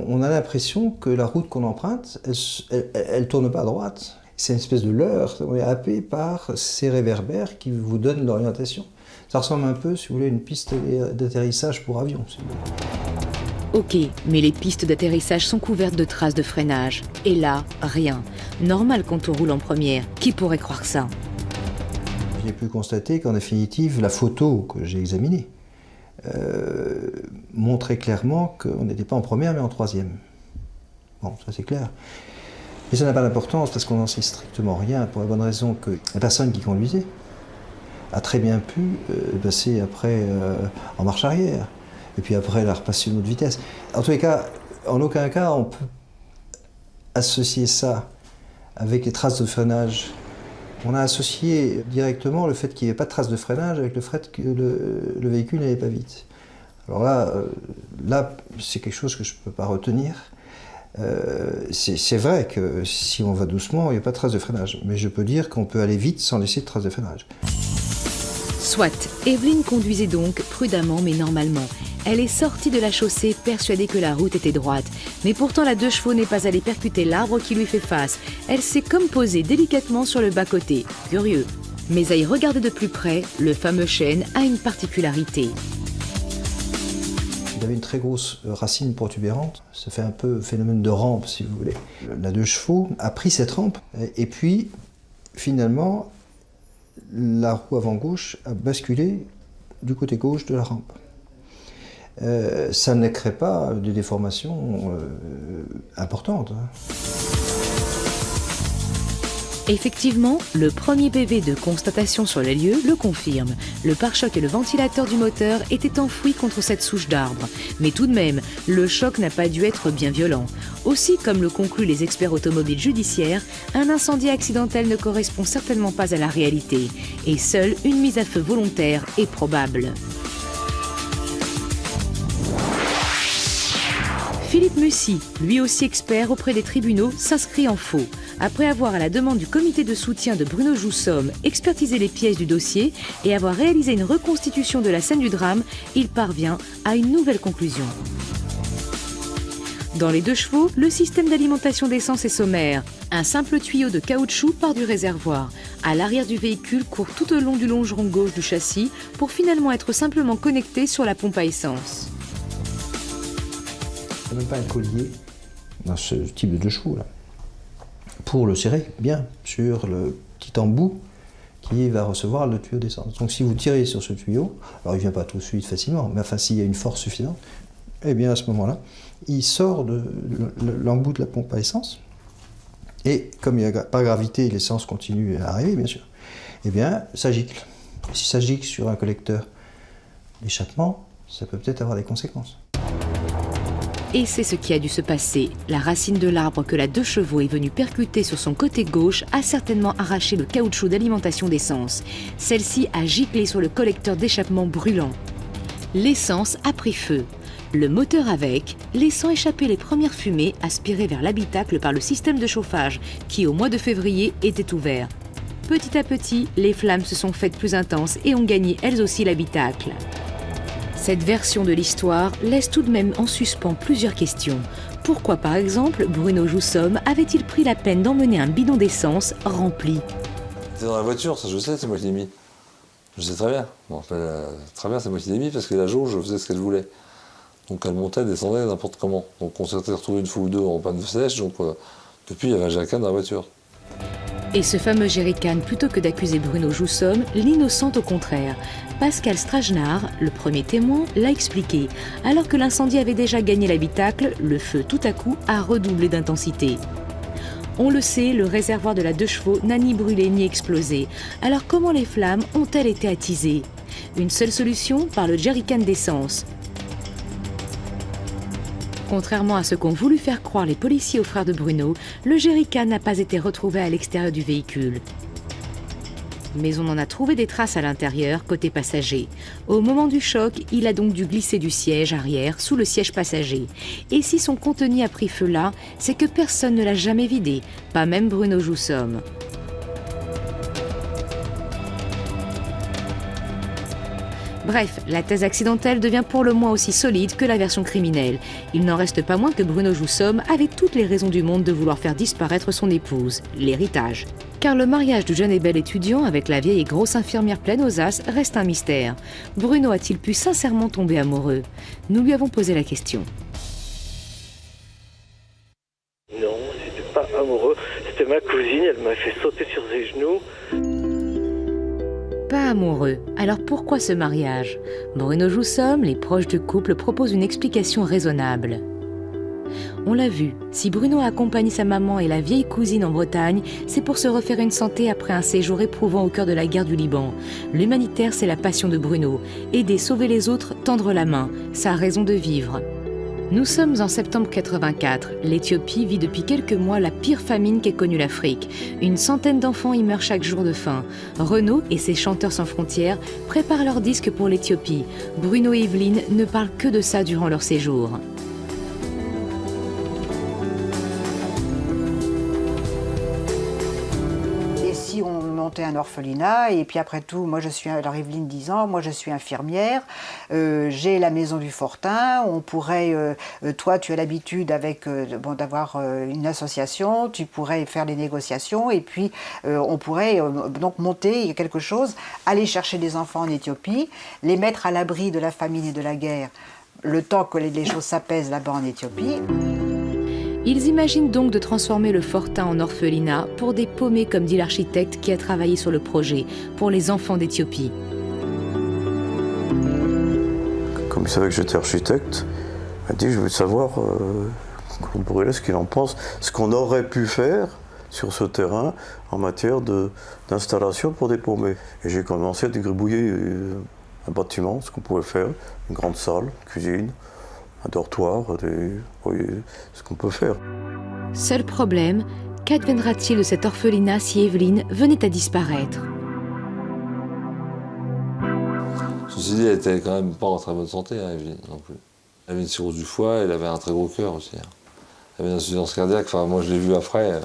on a l'impression que la route qu'on emprunte, elle tourne pas à droite. C'est une espèce de leurre, on est happé par ces réverbères qui vous donnent l'orientation. Ça ressemble un peu, si vous voulez, à une piste d'atterrissage pour avion. Si vous voulez. Ok, mais les pistes d'atterrissage sont couvertes de traces de freinage. Et là, rien. Normal quand on roule en première. Qui pourrait croire ça? J'ai pu constater qu'en définitive, la photo que j'ai examinée montrait clairement qu'on n'était pas en première mais en troisième. Bon, ça c'est clair. Mais ça n'a pas d'importance parce qu'on n'en sait strictement rien pour la bonne raison que la personne qui conduisait a très bien pu passer après en marche arrière et puis après elle a repassé une autre vitesse. En tous les cas, en aucun cas on peut associer ça avec les traces de freinage. On a associé directement le fait qu'il n'y ait pas de traces de freinage avec le fait que le véhicule n'allait pas vite. Alors là c'est quelque chose que je ne peux pas retenir. C'est vrai que si on va doucement, il n'y a pas de traces de freinage. Mais je peux dire qu'on peut aller vite sans laisser de traces de freinage. Soit, Evelyne conduisait donc prudemment mais normalement. Elle est sortie de la chaussée persuadée que la route était droite. Mais pourtant la 2 chevaux n'est pas allée percuter l'arbre qui lui fait face. Elle s'est comme posée délicatement sur le bas-côté. Curieux. Mais à y regarder de plus près, le fameux chêne a une particularité. Il avait une très grosse racine protubérante. Ça fait un peu phénomène de rampe, si vous voulez. La 2 chevaux a pris cette rampe et puis, finalement, la roue avant gauche a basculé du côté gauche de la rampe. Ça ne crée pas de déformations importantes. Effectivement, le premier PV de constatation sur les lieux le confirme. Le pare-choc et le ventilateur du moteur étaient enfouis contre cette souche d'arbre. Mais tout de même, le choc n'a pas dû être bien violent. Aussi, comme le concluent les experts automobiles judiciaires, un incendie accidentel ne correspond certainement pas à la réalité. Et seule une mise à feu volontaire est probable. Philippe Mussy, lui aussi expert auprès des tribunaux, s'inscrit en faux. Après avoir, à la demande du comité de soutien de Bruno Joussomme, expertisé les pièces du dossier et avoir réalisé une reconstitution de la scène du drame, il parvient à une nouvelle conclusion. Dans les 2 chevaux, le système d'alimentation d'essence est sommaire. Un simple tuyau de caoutchouc part du réservoir. À l'arrière du véhicule court tout au long du longeron gauche du châssis pour finalement être simplement connecté sur la pompe à essence. Il n'y a même pas un collier dans ce type de 2 chevaux là, pour le serrer bien sur le petit embout qui va recevoir le tuyau d'essence. Donc si vous tirez sur ce tuyau, alors il ne vient pas tout de suite facilement, mais enfin s'il y a une force suffisante, eh bien à ce moment-là, il sort de l'embout de la pompe à essence, et comme il n'y a pas gravité, l'essence continue à arriver bien sûr, eh bien ça gicle. Et si ça gicle sur un collecteur d'échappement, ça peut peut-être avoir des conséquences. Et c'est ce qui a dû se passer. La racine de l'arbre que la 2 chevaux est venue percuter sur son côté gauche a certainement arraché le caoutchouc d'alimentation d'essence. Celle-ci a giclé sur le collecteur d'échappement brûlant. L'essence a pris feu. Le moteur avec, laissant échapper les premières fumées aspirées vers l'habitacle par le système de chauffage qui, au mois de février, était ouvert. Petit à petit, les flammes se sont faites plus intenses et ont gagné elles aussi l'habitacle. Cette version de l'histoire laisse tout de même en suspens plusieurs questions. Pourquoi, par exemple, Bruno Joussomme avait-il pris la peine d'emmener un bidon d'essence rempli? C'était dans la voiture, ça je sais, c'est moi qui l'ai mis. Je sais très bien. Bon, enfin, très bien, c'est moi qui l'ai mis parce que la jauge, je faisais ce qu'elle voulait. Donc elle montait, descendait n'importe comment. Donc on s'était retrouvé une fois ou deux en panne de sèche, donc depuis il y avait un jerrycan dans la voiture. Et ce fameux jerrycan, plutôt que d'accuser Bruno Joussomme, l'innocente au contraire. Pascal Stragenard, le premier témoin, l'a expliqué. Alors que l'incendie avait déjà gagné l'habitacle, le feu tout à coup a redoublé d'intensité. On le sait, le réservoir de la 2 chevaux n'a ni brûlé ni explosé. Alors comment les flammes ont-elles été attisées? Une seule solution, par le jerrycan d'essence. Contrairement à ce qu'ont voulu faire croire les policiers aux frères de Bruno, le jerrycan n'a pas été retrouvé à l'extérieur du véhicule. Mais on en a trouvé des traces à l'intérieur, côté passager. Au moment du choc, il a donc dû glisser du siège arrière sous le siège passager. Et si son contenu a pris feu là, c'est que personne ne l'a jamais vidé, pas même Bruno Joussomme. Bref, la thèse accidentelle devient pour le moins aussi solide que la version criminelle. Il n'en reste pas moins que Bruno Joussomme avait toutes les raisons du monde de vouloir faire disparaître son épouse, l'héritage. Car le mariage du jeune et bel étudiant avec la vieille et grosse infirmière pleine aux as reste un mystère. Bruno a-t-il pu sincèrement tomber amoureux? Nous lui avons posé la question. Non, c'était pas amoureux, c'était ma cousine, elle m'a fait sauter sur ses genoux. Pas amoureux. Alors pourquoi ce mariage? Bruno Joussomme, les proches du couple, proposent une explication raisonnable. On l'a vu, si Bruno a accompagné sa maman et la vieille cousine en Bretagne, c'est pour se refaire une santé après un séjour éprouvant au cœur de la guerre du Liban. L'humanitaire, c'est la passion de Bruno. Aider, sauver les autres, tendre la main, sa raison de vivre. Nous sommes en septembre 84. L'Éthiopie vit depuis quelques mois la pire famine qu'ait connue l'Afrique. Une centaine d'enfants y meurent chaque jour de faim. Renaud et ses Chanteurs sans frontières préparent leur disque pour l'Éthiopie. Bruno et Evelyne ne parlent que de ça durant leur séjour. Un orphelinat et puis après tout, moi je suis, alors Evelyne 10 ans, moi je suis infirmière, j'ai la maison du Fortin, on pourrait, toi tu as l'habitude avec d'avoir une association, tu pourrais faire les négociations et puis on pourrait donc monter quelque chose, aller chercher des enfants en Éthiopie, les mettre à l'abri de la famine et de la guerre, le temps que les choses s'apaisent là-bas en Éthiopie. Ils imaginent donc de transformer le Fortin en orphelinat pour des paumés, comme dit l'architecte qui a travaillé sur le projet, pour les enfants d'Éthiopie. Comme il savait que j'étais architecte, il m'a dit « je veux savoir, Claude Brûlé, ce qu'il en pense, ce qu'on aurait pu faire sur ce terrain en matière d'installation pour des paumés ». Et j'ai commencé à dégribouiller un bâtiment, ce qu'on pouvait faire, une grande salle, une cuisine, un dortoir, ce qu'on peut faire. Seul problème, qu'adviendra-t-il de cet orphelinat si Evelyne venait à disparaître? Ceci dit, elle était quand même pas en très bonne santé, hein, Evelyne, non plus. Elle avait une cirrhose du foie, elle avait un très gros cœur aussi. Hein. Elle avait une insuffisance cardiaque, enfin moi je l'ai vue après,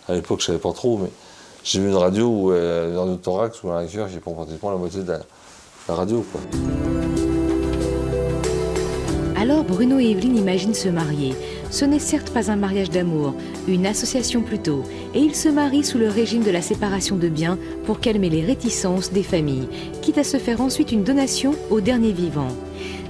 À l'époque, je savais pas trop, mais j'ai vu une radio où une radio de thorax ou un cœur qui prend pratiquement la moitié de la radio, quoi. Alors Bruno et Evelyne imaginent se marier. Ce n'est certes pas un mariage d'amour, une association plutôt, et ils se marient sous le régime de la séparation de biens pour calmer les réticences des familles, quitte à se faire ensuite une donation aux derniers vivants.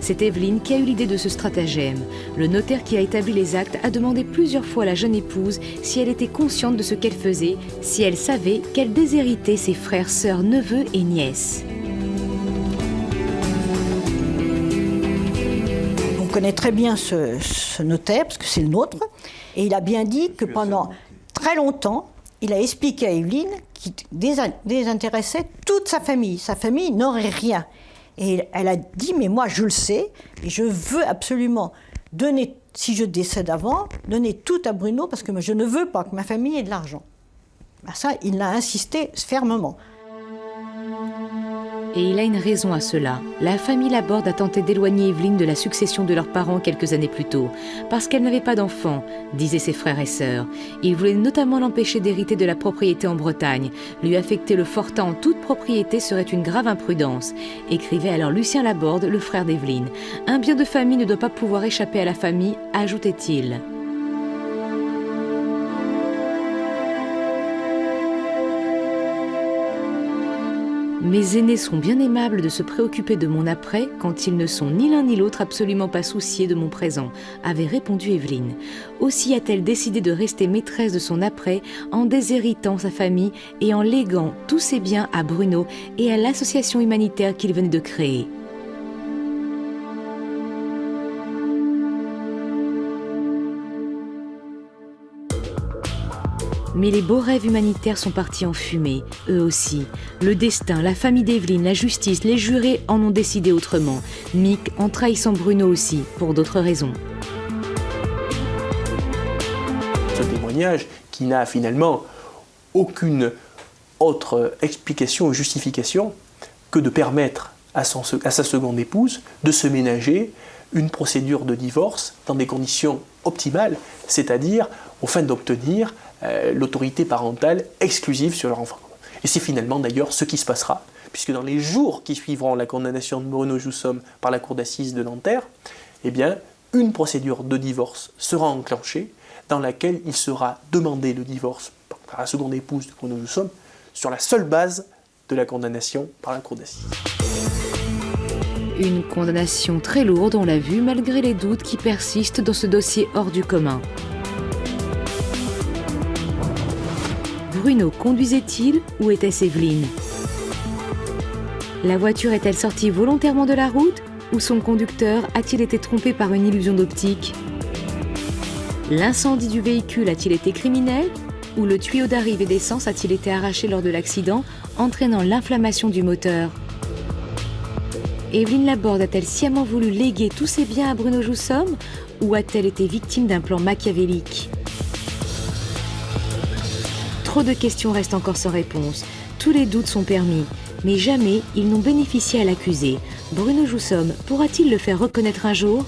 C'est Evelyne qui a eu l'idée de ce stratagème. Le notaire qui a établi les actes a demandé plusieurs fois à la jeune épouse si elle était consciente de ce qu'elle faisait, si elle savait qu'elle déshéritait ses frères, sœurs, neveux et nièces. On connaît très bien ce notaire, parce que c'est le nôtre, et il a bien dit que pendant très longtemps, il a expliqué à Evelyne qu'il désintéressait toute sa famille. Sa famille n'aurait rien. Et elle a dit, mais moi je le sais, et je veux absolument donner, si je décède avant, donner tout à Bruno, parce que je ne veux pas que ma famille ait de l'argent. Ben ça, il a insisté fermement. Et il a une raison à cela. La famille Laborde a tenté d'éloigner Evelyne de la succession de leurs parents quelques années plus tôt, parce qu'elle n'avait pas d'enfants, disaient ses frères et sœurs. Ils voulaient notamment l'empêcher d'hériter de la propriété en Bretagne. Lui affecter le fortin en toute propriété serait une grave imprudence, écrivait alors Lucien Laborde, le frère d'Evelyne. Un bien de famille ne doit pas pouvoir échapper à la famille, ajoutait-il. Mes aînés sont bien aimables de se préoccuper de mon après quand ils ne sont ni l'un ni l'autre absolument pas souciés de mon présent, avait répondu Evelyne. Aussi a-t-elle décidé de rester maîtresse de son après en déshéritant sa famille et en léguant tous ses biens à Bruno et à l'association humanitaire qu'il venait de créer. Mais les beaux rêves humanitaires sont partis en fumée, eux aussi. Le destin, la famille d'Evelyne, la justice, les jurés en ont décidé autrement. Mick en trahissant Bruno aussi, pour d'autres raisons. Ce témoignage qui n'a finalement aucune autre explication ou justification que de permettre à sa seconde épouse de se ménager une procédure de divorce dans des conditions optimales, c'est-à-dire au fin d'obtenir l'autorité parentale exclusive sur leur enfant. Et c'est finalement d'ailleurs ce qui se passera, puisque dans les jours qui suivront la condamnation de Bruno Joussomme par la cour d'assises de Nanterre, eh bien, une procédure de divorce sera enclenchée dans laquelle il sera demandé le divorce par la seconde épouse de Bruno Joussomme sur la seule base de la condamnation par la cour d'assises. Une condamnation très lourde, on l'a vu, malgré les doutes qui persistent dans ce dossier hors du commun. Bruno conduisait-il ou était-ce Evelyne? La voiture est-elle sortie volontairement de la route ou son conducteur a-t-il été trompé par une illusion d'optique? L'incendie du véhicule a-t-il été criminel ou le tuyau d'arrivée d'essence a-t-il été arraché lors de l'accident, entraînant l'inflammation du moteur? Evelyne Laborde a-t-elle sciemment voulu léguer tous ses biens à Bruno Joussomme ou a-t-elle été victime d'un plan machiavélique? Trop de questions restent encore sans réponse. Tous les doutes sont permis, mais jamais ils n'ont bénéficié à l'accusé. Bruno Joussomme pourra-t-il le faire reconnaître un jour?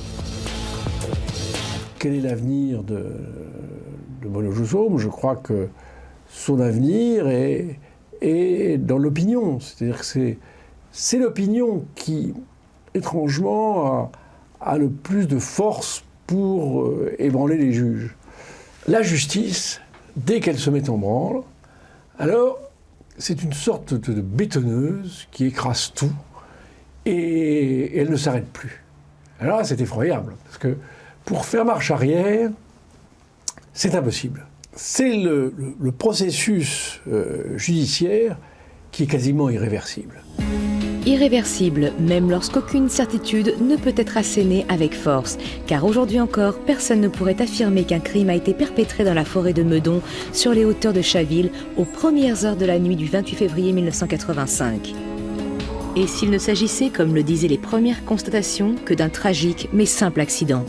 Quel est l'avenir de Bruno Joussomme? Je crois que son avenir est dans l'opinion. C'est-à-dire que c'est l'opinion qui, étrangement, a le plus de force pour ébranler les juges. La justice, dès qu'elle se met en branle, alors c'est une sorte de bétonneuse qui écrase tout et elle ne s'arrête plus. Alors là, c'est effroyable, parce que pour faire marche arrière, c'est impossible. C'est le processus judiciaire qui est quasiment irréversible. Irréversible, même lorsqu'aucune certitude ne peut être assénée avec force. Car aujourd'hui encore, personne ne pourrait affirmer qu'un crime a été perpétré dans la forêt de Meudon, sur les hauteurs de Chaville, aux premières heures de la nuit du 28 février 1985. Et s'il ne s'agissait, comme le disaient les premières constatations, que d'un tragique mais simple accident.